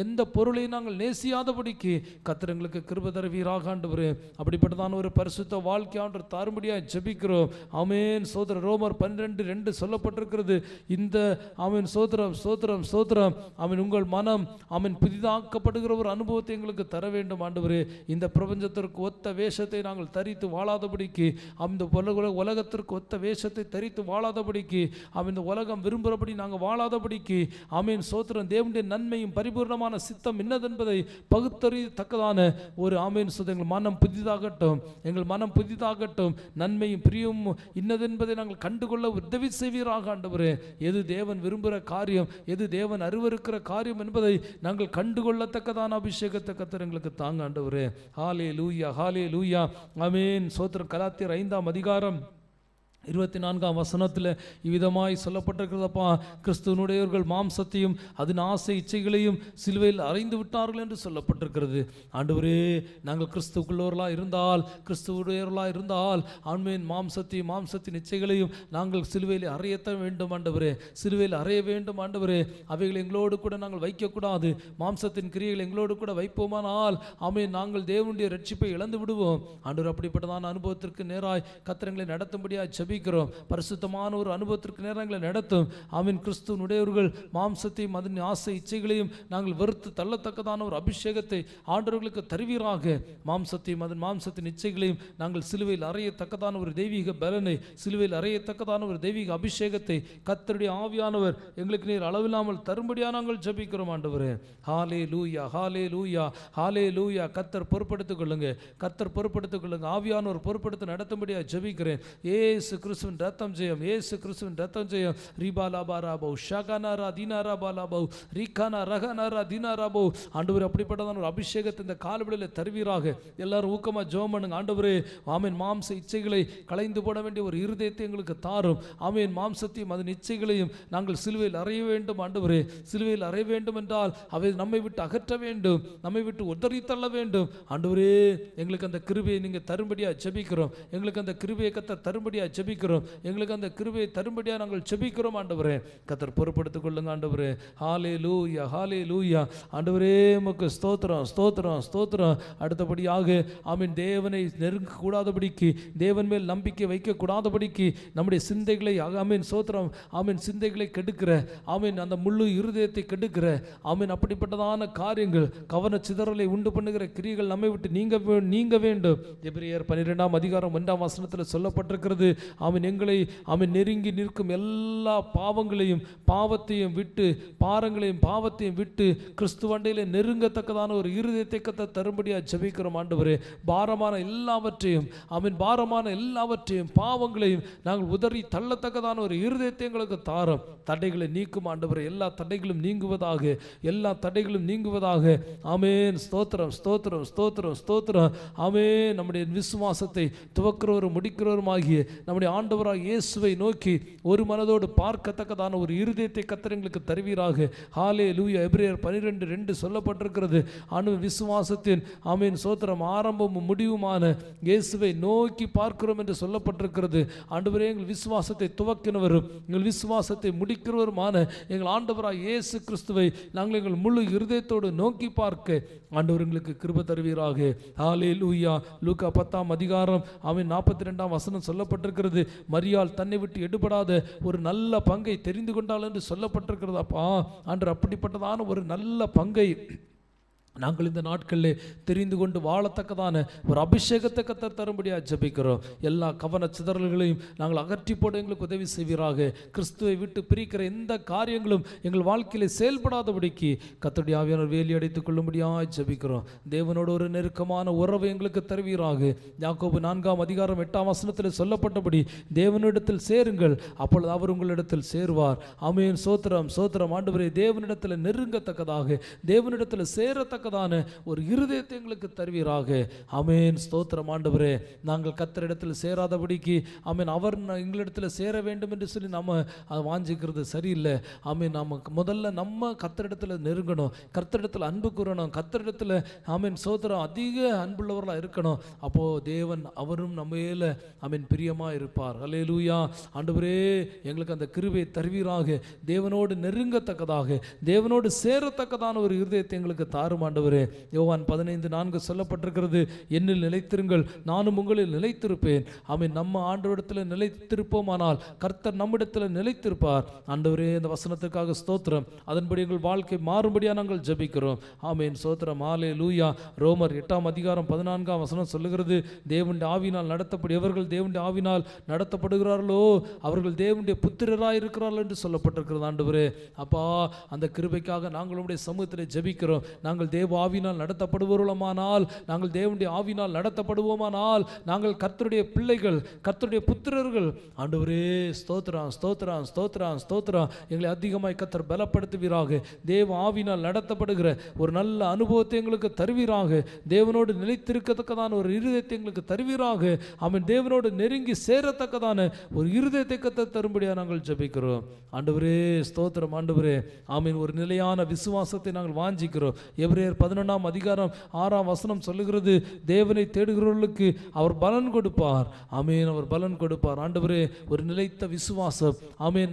எந்த பொருளையும் நாங்கள் நேசியாதபடிக்கு கர்த்தர் எங்களுக்கு கிருபை தருவீராக. ஆண்டவரே அப்படிப்பட்டதான ஒரு பரிசுத்த வாழ்க்கை ஆண்டவர் தாரும்படியாக ஜெபிக்கிறோம். ஆமென். சோதர ரோமர் 12:2 சொல்லப்பட்டிருக்கிறது, இந்த ஆமென் சோதரம் சோதரம் சோதரம் ஆமென் உங்கள் மனம் ஆமென் புதிதாக்கப்படுகிற ஒரு அனுபவத்தை எங்களுக்கு தர வேண்டும். ஆண்டவரே இந்த பிரபஞ்சத்திற்கு ஒத்த வேஷத்தை நாங்கள் தரித்து வாழாதபடிக்கு, அந்த உலகத்திற்கு ஒத்த வேஷத்தை தரித்து வாழாதபடிக்கு, இந்த உலகம் விரும்புகிறபடி நாங்கள் வாழாதபடிக்கு ஆமென் சோத்திரம் தேவனுடைய நன்மையும் பரிபூர்ணமான சித்தம் என்னதென்பதை பகுத்தறியத்தக்கதான ஒரு ஆமென் சோதரம் எங்கள் மனம் புதிதாகட்டும், எங்கள் மனம் புதிதாகட்டும், நன்மையும் பிரியமும் இன்னதென்பதை நாங்கள் கண்டுகொள்ள உதவி செய்வீராக. ஆண்டவரே எது தேவன் விரும்புகிற காரியம், எது தேவன் அருவருக்கிற காரியம் என்பதை நாங்கள் கண்டுகொள்ளத்தக்கதான அபிஷேகத்தை கர்த்தர் எங்களுக்கு தாங்க. ஆண்டவரே ஹல்லேலூயா ஹல்லேலூயா ஆமென். சோத்திரம். கலாத்தியர் 5:24 இவ்விதமாய் சொல்லப்பட்டிருக்கிறதப்பா, கிறிஸ்துவனுடையவர்கள் மாம்சத்தையும் அதன் ஆசை இச்சைகளையும் சிலுவையில் அறைந்து விட்டார்கள் என்று சொல்லப்பட்டிருக்கிறது. ஆண்டவரே நாங்கள் கிறிஸ்துவுக்குள்ளவர்களாக இருந்தால், கிறிஸ்துவுடையவர்களாக இருந்தால் ஆண்மையின் மாம்சத்தையும் மாம்சத்தின் இச்சைகளையும் நாங்கள் சிலுவையில் அறையத்தான் வேண்டும். ஆண்டவரே சிலுவையில் அறைய வேண்டும். ஆண்டவரே அவைகளை எங்களோடு கூட நாங்கள் வைக்கக்கூடாது, மாம்சத்தின் கிரியைகள் எங்களோடு கூட வைப்போமானால் ஆமென் நாங்கள் தேவனுடைய ரட்சிப்பை இழந்து விடுவோம். ஆண்டவர் அப்படிப்பட்டதான அனுபவத்திற்கு நேராய் கர்த்தர் நடத்தும்படியாக ஜெபிக்கிறோம். பரிசுத்தமான ஒரு அனுபவத்திற்கு நேரங்களை நடத்தும். ஆமென். கிறிஸ்துவனுடையவர்கள் மாம்சத்தையும் அதன் ஆசை இச்சைகளையும் நாங்கள் வெறுத்து தள்ளத்தக்கதான ஒரு அபிஷேகத்தை ஆண்டவர்களுக்கு தருவீராக. மாம்சத்தையும் அதன் மாம்சத்தின் இச்சைகளையும் நாங்கள் சிலுவையில் அறையத்தக்கதான ஒரு தெய்வீக பலனை, சிலுவையில் அறையத்தக்கதான ஒரு தெய்வீக அபிஷேகத்தை கர்த்தருடைய ஆவியானவர் எங்களுக்கு நீர் அளவில்லாமல் தரும்படியாக நாங்கள் ஜெபிக்கிறோம். ஆண்டவரே ஹல்லேலூயா ஹல்லேலூயா ஹல்லேலூயா. கர்த்தர் பொறுப்படுத்திக் கொள்ளுங்க, கர்த்தர் பொறுப்படுத்திக் கொள்ளுங்க. ஆவியானவர் பொறுப்படுத்த நடத்தும்படியாக ஜெபிக்கிறேன். ஏசு கிறிஸ்துவின் ரத்தம் ஜெயம், ஏசு கிறிஸ்துவின் ரத்தம் ஜெயம். ரிபாலாபாராபோ ஷகனாரா தீனாராபாலாபோ ரிகானா ரகனாரா தீனாராபோ. ஆண்டவர் அப்படிப்பட்டதான ஒரு அபிஷேகத்தை இந்த காலவெளியில் தருவீராக. எல்லாரும் ஊக்கமா ஜெபம் பண்ணுங்க. ஆண்டவரே ஆமென் மாம்ச இச்சைகளை களைந்து போட வேண்டிய ஒரு இருதயத்தை எங்களுக்கு தாரும். ஆமென் மாம்சத்தையும் அதன் இச்சைகளையும் நாங்கள் சிலுவையில் அறைய வேண்டும். ஆண்டவரே சிலுவையில் அறைய வேண்டும் என்றால் அவை நம்மை விட்டு அகற்ற வேண்டும், நம்மை விட்டு உதறி தள்ள வேண்டும். ஆண்டவரே எங்களுக்கு அந்த கிருபையை நீங்க தரும்படியா ஜெபிக்கிறோம். எங்களுக்கு அந்த கிருபையை கர்த்தர் தரும்படியா ஜெபிக்கிறோம். எங்களுக்கு அந்த கிருபையை தரும்படியா நாங்கள் ஜெபிக்கிறோம். ஆண்டவரே கர்த்தர் பொறுப்படுத்திக் கொள்ளுங்க. ஆண்டவரே ஹல்லேலூயா ஹல்லேலூயா. ஆண்டவரே உமக்கு ஸ்தோத்திரம் ஸ்தோத்திரம் ஸ்தோத்திரம். அடுத்தபடியாக ஆமென் தேவனை நெருங்க கூடாதபடிக்கு, தேவன் மேல் நம்பிக்கை வைக்க கூடாதபடிக்கு நம்முடைய சிந்தைகளை ஆமென் ஸ்தோத்திரம் ஆமென் சிந்தைகளை கெடுக்கிற ஆமென் அந்த முழு இருதயத்தை கெடுக்கிற ஆமென் அப்படிப்பட்டதான காரியங்கள், கவன சிதறலை உண்டு பண்ணுகிற கிரியைகள் நம்மை விட்டு நீங்க வேண்டும். எபிரேயர் 12:1 சொல்லப்பட்டிருக்கிறது, அவன் எங்களை அவன் நெருங்கி நிற்கும் எல்லா பாவங்களையும் பாவத்தையும் விட்டு, பாரங்களையும் பாவத்தையும் விட்டு கிறிஸ்துவண்டையிலே நெருங்கத்தக்கதான ஒரு இருதயத்தை கர்த்தர் தரும்படியா ஜெபிக்கிறோம். ஆண்டவரே பாரமான எல்லாவற்றையும் பாரமான எல்லாவற்றையும் பாவங்களையும் நாங்கள் உதறி தள்ளத்தக்கதான ஒரு இருதயத்தை எங்களுக்கு தாரும். தடைகளை நீக்கும் ஆண்டவரே. எல்லா தடைகளும் நீங்குவதாக, எல்லா தடைகளும் நீங்குவதாக. ஆமென். ஸ்தோத்திரம் ஸ்தோத்திரம் ஸ்தோத்திரம் ஸ்தோத்திரம். ஆமென். நம்முடைய விசுவாசத்தை துவக்கிறவரும் முடிக்கிறவருமாகிய நம்முடைய ஆண்டவராக இயேசுவை நோக்கி ஒரு மனதோடு பார்க்கத்தக்கதான ஒரு இருதயத்தை கர்த்தர் எங்களுக்கு தருவீராக. ஹல்லேலூயா. எபிரேயர் 12:2 சொல்லப்பட்டிருக்கிறது, விசுவாசத்தின் ஆமென் ஸ்தோத்திரம் ஆரம்பமும் முடிவுமான இயேசுவை நோக்கி பார்க்கிறோம் என்று சொல்லப்பட்டிருக்கிறது. ஆண்டவரே எங்கள் விசுவாசத்தை துவக்கினவரும் எங்கள் விசுவாசத்தை முடிக்கிறவருமான எங்கள் ஆண்டவராக இயேசு கிறிஸ்துவை நாங்கள் எங்கள் முழு இருதயத்தோடு நோக்கி பார்க்க ஆண்டவர் எங்களுக்கு கிருபை தருவீராக. ஹல்லேலூயா. லூக்கா 10:42 சொல்லப்பட்டிருக்கிறது, மரியாள் தன்னை விட்டு எடுபடாத ஒரு நல்ல பங்கை தெரிந்து கொண்டாள் என்று சொல்லப்பட்டிருக்கிறது. அப்பா ஆண்டவர் அப்படிப்பட்டதான ஒரு நல்ல பங்கை நாங்கள் இந்த நாட்களில் தெரிந்து கொண்டு வாழத்தக்கதான ஒரு அபிஷேகத்தை கத்தர் தரும்படியாக ஜெபிக்கிறோம். எல்லா கவன சிதறல்களையும் நாங்கள் அகற்றி போட எங்களுக்கு உதவி செய்வீராக. கிறிஸ்துவை விட்டு பிரிக்கிற எந்த காரியங்களும் எங்கள் வாழ்க்கையில் செயல்படாதபடிக்கு கர்த்தருடைய ஆவியானவர் வேலி அடைத்துக் கொள்ளும்படியாக ஜெபிக்கிறோம். தேவனோடு ஒரு நெருக்கமான உறவை எங்களுக்கு தருவீராக. யாக்கோபு 4:8 சொல்லப்பட்டபடி தேவனிடத்தில் சேருங்கள், அப்பொழுது அவர் உங்களிடத்தில் சேருவார். ஆமென். சோத்திரம் சோத்திரம். ஆண்டவரே, தேவனிடத்தில் நெருங்கத்தக்கதாக, தேவனிடத்தில் சேரத்தக்க ஒரு இருதயத்தை எங்களுக்கு தருவீராக. ஆமென். ஸ்தோத்திரம் ஆண்டவரே. நாங்கள் கர்த்தரிடத்தில் சேராதபடிக்கு ஆமென் அவர் எங்களிடத்தில் சேர வேண்டும் என்று சொல்லி நம்ம வாஞ்சிக்கிறது சரியில்லை. ஆமென். நமக்கு முதல்ல நம்ம கர்த்தரிடத்தில் நெருங்கணும், கர்த்தரிடத்தில் அன்பு கூறணும், கர்த்தரிடத்தில் ஆமென் ஸ்தோத்திரம் அதிக அன்புள்ளவர்களாக இருக்கணும். அப்போ தேவன் அவரும் நம்ம மேல ஆமென் பிரியமா இருப்பார். அல்லேலூயா. ஆண்டவரே, எங்களுக்கு அந்த கிருபையை தருவீராக. தேவனோடு நெருங்கத்தக்கதாக, தேவனோடு சேரத்தக்கதான ஒரு இருதயத்தை எங்களுக்கு தாரும் ஆண்டவரே. யோவான் 15:4 சொல்லப்பட்டிருக்கிறது, என்னில் நிலைத்திருங்கள், நானும் உங்களில் நிலைத்திருப்பேன். ஆமென். நம்ம ஆண்டவரிடத்தில் நிலைத்திருப்போமானால் கர்த்தர் நம்மிடத்தில் நிலைத்திருப்பார். ஆண்டவரே, இந்த வசனத்துக்காக ஸ்தோத்திரம். அதன்படி எங்கள் வாழ்க்கை மாறும்படியாக நாங்கள் ஜெபிக்கிறோம். ஆமென். ஸ்தோத்திரம். ஹல்லேலூயா. ரோமர் 8:14 சொல்லுகிறது, தேவனுடைய ஆவியினால் நடத்தப்படியவர்கள் தேவனுடைய ஆவியினால் நடத்தப்படுகிறார்களோ அவர்கள் தேவனுடைய புத்திரராய் இருக்கிறார்கள் என்று சொல்லப்பட்டிருக்கிறது. ஆண்டவரே, அப்பா, அந்த கிருபைக்காக நாங்கள் உம்முடைய சமூகத்தில் ஜெபிக்கிறோம். நாங்கள் தேவ ஆவினால் நடத்தப்படுவோமானால், நாங்கள் தேவனுடைய ஆவினால் நடத்தப்படுவோமானால் நாங்கள் கர்த்தருடைய பிள்ளைகள், கர்த்தருடைய புத்திரர்கள். ஆண்டவரே, ஸ்தோத்திரம் ஸ்தோத்திரம் ஸ்தோத்திரம் ஸ்தோத்திரம். எங்களை அதிகமாய் கர்த்தர் பலப்படுத்துவீராக. தேவ ஆவினால் நடத்தப்படுகிற ஒரு நல்ல அனுபவத்தை எங்களுக்கு தருவீராக. தேவனோடு நிலைத்திருக்கத்தக்கதான ஒரு இருதயத்தை எங்களுக்கு தருவீராக. ஆமென். தேவனோடு நெருங்கி சேரத்தக்கதான ஒரு இருதயத்தை கர்த்தர் தரும்படியாக நாங்கள் ஜெபிக்கிறோம். ஆண்டவரே, ஸ்தோத்திரம் ஆண்டவரே. ஆமென். ஒரு நிலையான விசுவாசத்தை நாங்கள் வாஞ்சிக்கிறோம். எபிரேயர் 11:6 சொல்லுகிறது, தேவனை தேடுகிறவர்களுக்கு அவர் பலன் கொடுப்பார். ஆமென். அவர் பலன் கொடுப்பார். ஆண்டவரே, ஒரு நிலைத்த விசுவாசம். ஆமென்.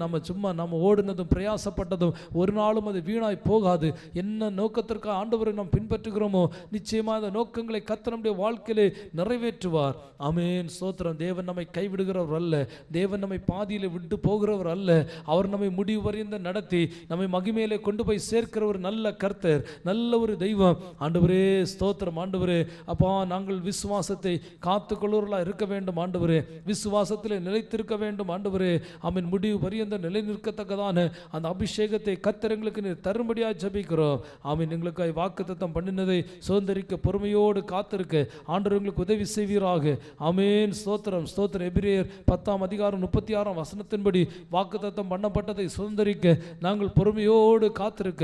நம்ம ஓடினதும் பிரயாசப்பட்டதும் ஒரு நாளும் அது வீணாய் போகாது. என்ன நோக்கத்திற்காக ஆண்டவரை நாம் பின்பற்றுகிறோமோ நிச்சயமாக அந்த நோக்கங்களை கர்த்தர் நம்முடைய வாழ்க்கையிலே நிறைவேற்றுவார். ஆமென். ஸ்தோத்திரம். தேவன் நம்மை கைவிடுகிறவர் அல்ல, தேவன் நம்மை பாதியிலே விட்டு போகிறவர் அல்ல. அவர் நம்மை முடிவு வரைந்த நடத்தி நம்மை மகிமையிலே கொண்டு போய் சேர்க்கிற ஒரு நல்ல கர்த்தர், நல்ல ஒரு தெய்வம். ஆண்டவரே, ஸ்தோத்திரம் ஆண்டவரே. அப்பா, நாங்கள் விசுவாசத்தை காத்துக்கொள்வர்களாக இருக்க வேண்டும் ஆண்டவரே. விசுவாசத்தில் நிலைத்திருக்க வேண்டும் ஆண்டவரே. ஆமென். முடிவு பரியந்த நிலை நிற்கத்தக்கதான அந்த அபிஷேகத்தை கர்த்தர் எங்களுக்கு நீர் தரும்படியாக ஜெபிக்கிறோம். ஆமென். எங்களுக்காய் வாக்குத்தத்தம் பண்ணினதை சுதந்தரிக்க பொறுமையோடு காத்திருக்க ஆண்டவர் எங்களுக்கு உதவி செய்வீராக. ஆமென். ஸ்தோத்திரம் ஸ்தோத்திரம். எபிரேயர் 10:36 வாக்குத்தத்தம் பண்ணப்பட்டதை சுதந்தரிக்க நாங்கள் பொறுமையோடு காத்திருக்க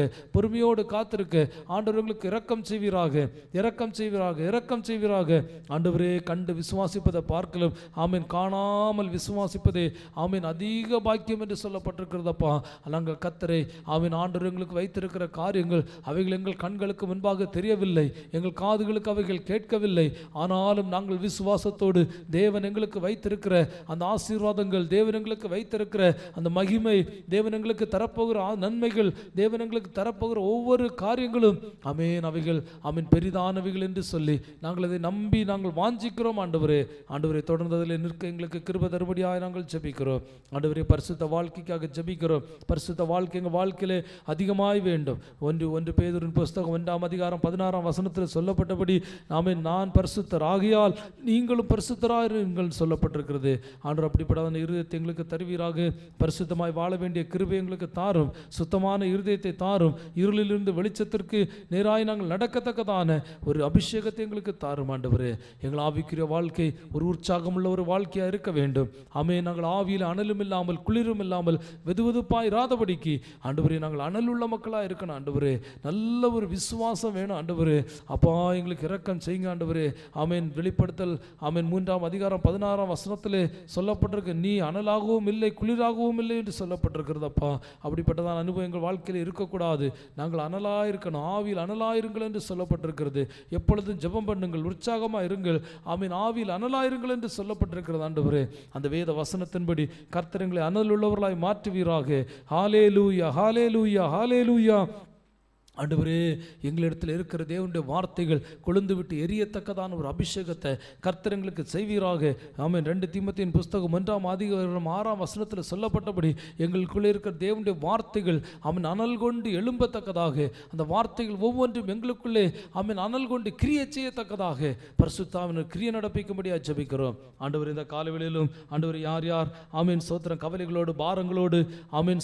ஆண்டவர் எங்களுக்கு இரக்கம் செய்வீராக, இரக்கம் செய்வீராக, இரக்கம் செய்வீராக. ஆண்டவரே, கண்டு விசுவாசிப்பதை பார்க்கலாம் ஆமீன் காணாமல் விசுவாசிப்பதே ஆமீன் அதிக பாக்கியம் என்று சொல்லப்பட்டிருக்கிறதப்பா. நாங்கள் கர்த்தரை ஆமீன் ஆண்டவர் எங்களுக்கு வைத்திருக்கிற காரியங்கள் அவைகள் எங்கள் கண்களுக்கு முன்பாக தெரியவில்லை, எங்கள் காதுகளுக்கு அவைகள் கேட்கவில்லை. ஆனாலும் நாங்கள் விசுவாசத்தோடு தேவன் எங்களுக்கு வைத்திருக்கிற அந்த ஆசீர்வாதங்கள், தேவன் எங்களுக்கு வைத்திருக்கிற அந்த மகிமை, தேவன் எங்களுக்கு தரப்போகிற நன்மைகள், தேவன் எங்களுக்கு தரப்போகிற ஒவ்வொரு காரியங்களும் ஆமீன் அவைகள் ஆமீன் பெரிதானவைகள் என்று சொல்லி நாங்கள் அதை நம்பி நாங்கள் வாஞ்சிக்கிறோம். ஆண்டவரே, ஆண்டவரை தொடர்ந்து அதில் நிற்க எங்களுக்கு கிருபை தரும்படியாக நாங்கள் ஜெபிக்கிறோம். ஆண்டவரே, பரிசுத்த வாழ்க்கைக்காக ஜெபிக்கிறோம். பரிசுத்த வாழ்க்கை எங்கள் வாழ்க்கையிலே அதிகமாய் வேண்டும். ஒன்று பேதுருவின் புஸ்தகம் 1:16 சொல்லப்பட்டபடி ஆமீன் நான் பரிசுத்தர் ஆகையால் நீங்களும் பரிசுத்தராயிருங்கள் சொல்லப்பட்டிருக்கிறது. ஆண்டவர் அப்படிப்பட்ட இருதயத்தை எங்களுக்கு தருவீராக. பரிசுத்தமாய் வாழ வேண்டிய கிருபை எங்களுக்கு தாரும், சுத்தமான இருதயத்தை தாரும், இருளிலிருந்து வெளிச்சத்திற்கு நேராய் நாங்கள் நடக்கத்தக்கதான ஒரு அபிஷேகத்தை எங்களுக்கு தாரும். ஆண்டவரே, எங்கள் ஆவிக்குரிய வாழ்க்கை ஒரு உற்சாகமுள்ள ஒரு வாழ்க்கையாக இருக்க வேண்டும். ஆமென். நாங்கள் ஆவியில் அனலும் இல்லாமல் குளிரும் இல்லாமல் வெதுவெதுப்பாய் இராதபடிக்கு ஆண்டவரே நாங்கள் அனல் உள்ள மக்களாக இருக்கணும். ஆண்டவரே, நல்ல ஒரு விசுவாசம் வேணும். ஆண்டவரே, அப்பா எங்களுக்கு இரக்கம் செய்யுங்க. ஆண்டவரே, ஆமேன். வெளிப்படுத்தல் ஆமேன் 3:16 சொல்லப்பட்டிருக்கு, நீ அனலாகவும் இல்லை குளிராகவும் இல்லை என்று சொல்லப்பட்டிருக்கிறது. அப்பா, அப்படிப்பட்டதான் அனுபவம் எங்கள் வாழ்க்கையில் இருக்கக்கூடாது. நாங்கள் அனலாக இருக்கணும், ஆவியில் அனலாயிருங்கள் என்று சொல்லப்பட்டிருக்கிறது. எப்பொழுதும் ஜெபம் பண்ணுங்கள், உற்சாகமாக இருங்கள், ஆமீன் ஆவியில் அனலாயிருங்கள் என்று சொல்லப்பட்டிருக்கிறது. ஆண்டவரே, அந்த வேத வசனத்தின்படி கர்த்தர் எங்களை அனல் உள்ளவர்களாய் மாற்றுவீராக. ஹல்லேலூயா, ஹல்லேலூயா, ஹல்லேலூயா. ஆண்டவரே, எங்களிடத்தில் இருக்கிற தேவனுடைய வார்த்தைகள் கொழுந்து விட்டு எரியத்தக்கதான ஒரு அபிஷேகத்தை கர்த்தர் எங்களுக்கு செய்வீராக. ஆமென். 2 தீமோத்தேயுவின் புஸ்தகம் 1:6 சொல்லப்பட்டபடி எங்களுக்குள்ளே இருக்கிற தேவனுடைய வார்த்தைகள் அனல் கொண்டு எழும்பத்தக்கதாக, அந்த வார்த்தைகள் ஒவ்வொன்றும் எங்களுக்குள்ளே அனல் கொண்டு கிரியை செய்யத்தக்கதாக பரிசுத்தாவினர் கிரியை நடப்பிக்கும்படியாக ஜெபிக்கிறோம். ஆண்டவர், இந்த காலவெளியிலும் ஆண்டவர் யார் யார் சோத்திரம் கவலைகளோடு பாரங்களோடு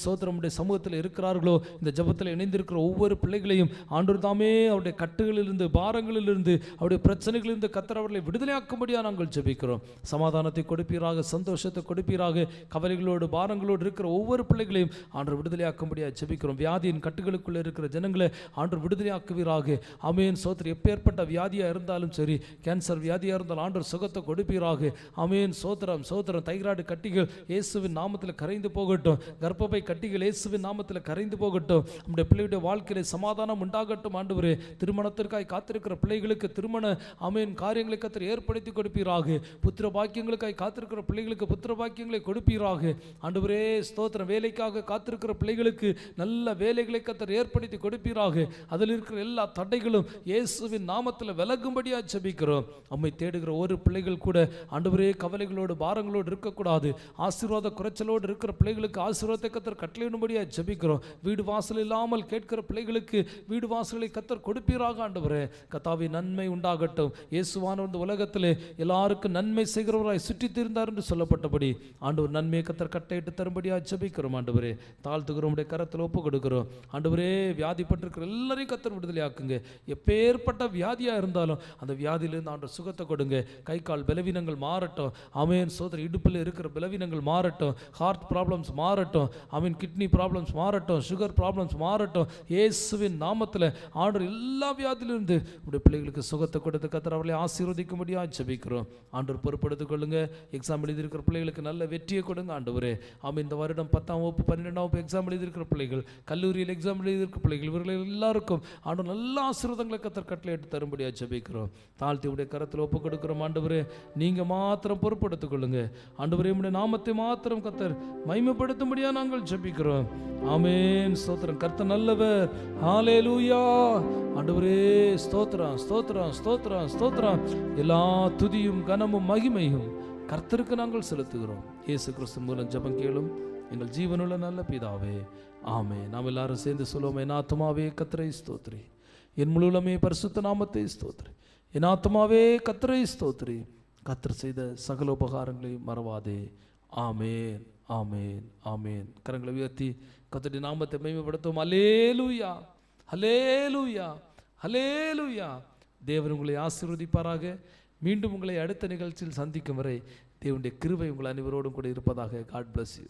சோத்திரம் சமூகத்தில் இருக்கிறார்களோ, இந்த ஜெபத்தில் இணைந்திருக்கிற ஒவ்வொரு பிள்ளைகளையும் ஆண்டவர் தாமே அவருடைய கட்டுகளிலிருந்து பாரங்களிலிருந்து அவருடைய பிரச்சனைகளிலிருந்து கர்த்தர் அவர்களை விடுதலையாக்கும்படியாக நாங்கள் ஜெபிக்கிறோம். சமாதானத்தை கொடுப்பீராக, சந்தோஷத்தை கொடுப்பீராக. கவலைகளோடு பாரங்களோடு இருக்கிற ஒவ்வொரு பிள்ளைகளையும் ஆண்டவர் விடுதலையாக்கும்படியாக ஜெபிக்கிறோம். வியாதியின் கட்டுகளுக்குள்ளே இருக்கிற ஜனங்களை ஆண்டவர் விடுதலையாக்குவீராக. ஆமென். சோத்திரம் எப்பேற்பட்ட வியாதியாக இருந்தாலும் சரி, கேன்சர் வியாதியாக இருந்தாலும் ஆண்டவர் சுகத்தை கொடுப்பீராக. ஆமென். சோத்திரம் சோத்திரம் தைராய்டு கட்டிகள் இயேசுவின் நாமத்தில் கரைந்து போகட்டும். கர்ப்பப்பை கட்டிகள் இயேசுவின் நாமத்தில் கரைந்து போகட்டும். நம்முடைய பிள்ளையுடைய வாழ்க்கையில சமாதானம் உண்டாகட்டும். ஆண்டவரே, திருமணத்திற்காய் காத்திருக்கிற பிள்ளைகளுக்கு திருமண காரியங்களை கர்த்தர் ஏற்படுத்தி கொடுப்பீராக. புத்திர பாக்கியங்களுக்காய் காத்திருக்கிற பிள்ளைகளுக்கு புத்திர பாக்கியங்களை கொடுப்பீராக. ஆண்டவரே ஸ்தோத்திரம், வேலைக்காக காத்திருக்கிற பிள்ளைகளுக்கு நல்ல வேலைகளை கர்த்தர் ஏற்படுத்தி கொடுப்பீராக. அதில் இருக்கிற எல்லா தடைகளும் இயேசுவின் நாமத்தில் விலகும்படியாக ஜெபிக்கிறோம். அம்மை தேடுகிற ஒரு பிள்ளைகள் கூட ஆண்டவரே கவலைகளோடு பாரங்களோடு இருக்கக்கூடாது. ஆசீர்வாத குறைச்சலோடு இருக்கிற பிள்ளைகளுக்கு ஆசீர்வாதத்தை கர்த்தர் கட்டளையிடும்படியாக ஜெபிக்கிறோம். வீடு வாசல் இல்லாமல் கேட்கிற பிள்ளைகளுக்கு வீடு வாசல்களை கர்த்தர் கொடுப்பீராக. ஆண்டவரே, கர்த்தாவே நன்மை உண்டாகட்டும். இயேசுவானவர் இந்த உலகத்திலே எல்லாருக்கும் நன்மை செய்கிறவராய் சுற்றி தீர்ந்தார் என்று சொல்லப்பட்டபடி ஆண்டவர் நன்மையை கர்த்தர் கட்டையிட்டு தரும்படியாக ஜெபிக்கிறோம். ஆண்டவரே, தாழ்த்துகிறோம், உடைய கரத்தில் ஒப்பு கொடுக்கிறோம். ஆண்டவரே, வியாதிப்பட்டிருக்கிற எல்லாரையும் கர்த்தர் விடுதலையாக்குங்க. எப்பேற்பட்ட வியாதியாக இருந்தாலும் அந்த வியாதியிலிருந்து ஆண்டவர் சுகத்தை கொடுங்க. கை கால் பலவீனங்கள் மாறட்டும். ஆமென். சோதரி இடுப்பில் இருக்கிற பலவீனங்கள் மாறட்டும். ஹார்ட் ப்ராப்ளம்ஸ் மாறட்டும். ஆமென். கிட்னி ப்ராப்ளம்ஸ் மாறட்டும். சுகர் ப்ராப்ளம்ஸ் மாறட்டும். இயேசுவின் நாமத்தில் ஆண்டவர் எல்லா வியாதியிலிருந்து உடைய பிள்ளைகளுக்கு சுகத்தை கொடுத்து கர்த்தர் அவர்களை ஆசீர்வதிக்கும்படியாக ஜெபிக்கிறோம். ஆண்டவர் பொறுப்படுத்திக் கொள்ளுங்க. எக்ஸாம் எழுதியிருக்கிற பிள்ளைகளுக்கு நல்ல வெற்றியை கொடுங்க. ஆண்டவரே, இந்த வருடம் 10ஆம் வகுப்பு 12ஆம் வகுப்பு எக்ஸாம் எழுதியிருக்கிற பிள்ளைகள், கல்லூரியில் எக்ஸாம் எழுதியிருக்கிற பிள்ளைகள், இவர்கள் எல்லாருக்கும் ஆண்டவர் நல்ல ஆசீர்வாதங்களை கர்த்தர் கட்டளையிட்டு தரும்படியாக ஜெபிக்கிறோம். தாழ்த்தி உடைய கரத்தில் ஒப்பு கொடுக்கிறோம். ஆண்டவரே, நீங்க மாத்திரம் பொறுப்படுத்திக் கொள்ளுங்க. ஆண்டவரே, உடைய நாமத்தை மாத்திரம் கர்த்தர் மகிமைப்படுத்தும்படியாக நாங்கள் ஜெபிக்கிறோம். ஆமென். ஸ்தோத்திரம். கர்த்தர் நல்லவர். ஹல்லேலூயா. ஆண்டவரே, ஸ்தோத்திரம் ஸ்தோத்திரம் ஸ்தோத்திரம் ஸ்தோத்திரம். எல்லா துதியும் கனமும் மகிமையும் கர்த்தருக்கு நாங்கள் செலுத்துகிறோம். இயேசு கிறிஸ்து மூலம் ஜெபம் கேளும் எங்கள் ஜீவனுள்ள நல்ல பிதாவே, ஆமென். நாம் எல்லாரும் சேர்ந்து சொல்லுவோம். என் ஆத்துமாவே கர்த்தரை ஸ்தோத்திரி, என் முழுவதுமே பரிசுத்த நாமத்தை ஸ்தோத்திரி. என் ஆத்துமாவே கர்த்தரை ஸ்தோத்திரி, கர்த்தர் செய்த சகல உபகாரங்களையும் மறவாதே. ஆமென் ஆமென் ஆமென். கரங்களை உயர்த்தி கர்த்தருடைய நாமத்தை மகிமைப்படுத்துவோம். அல்லேலூயா அல்லேலூயா அல்லேலூயா. தேவன் உங்களை ஆசீர்வதிப்பாராக. மீண்டும் உங்களை அடுத்த நிகழ்ச்சியில் சந்திக்கும் வரை தேவனுடைய கிருபை உங்கள் அனைவரோடும் கூட இருப்பதாக. God bless you.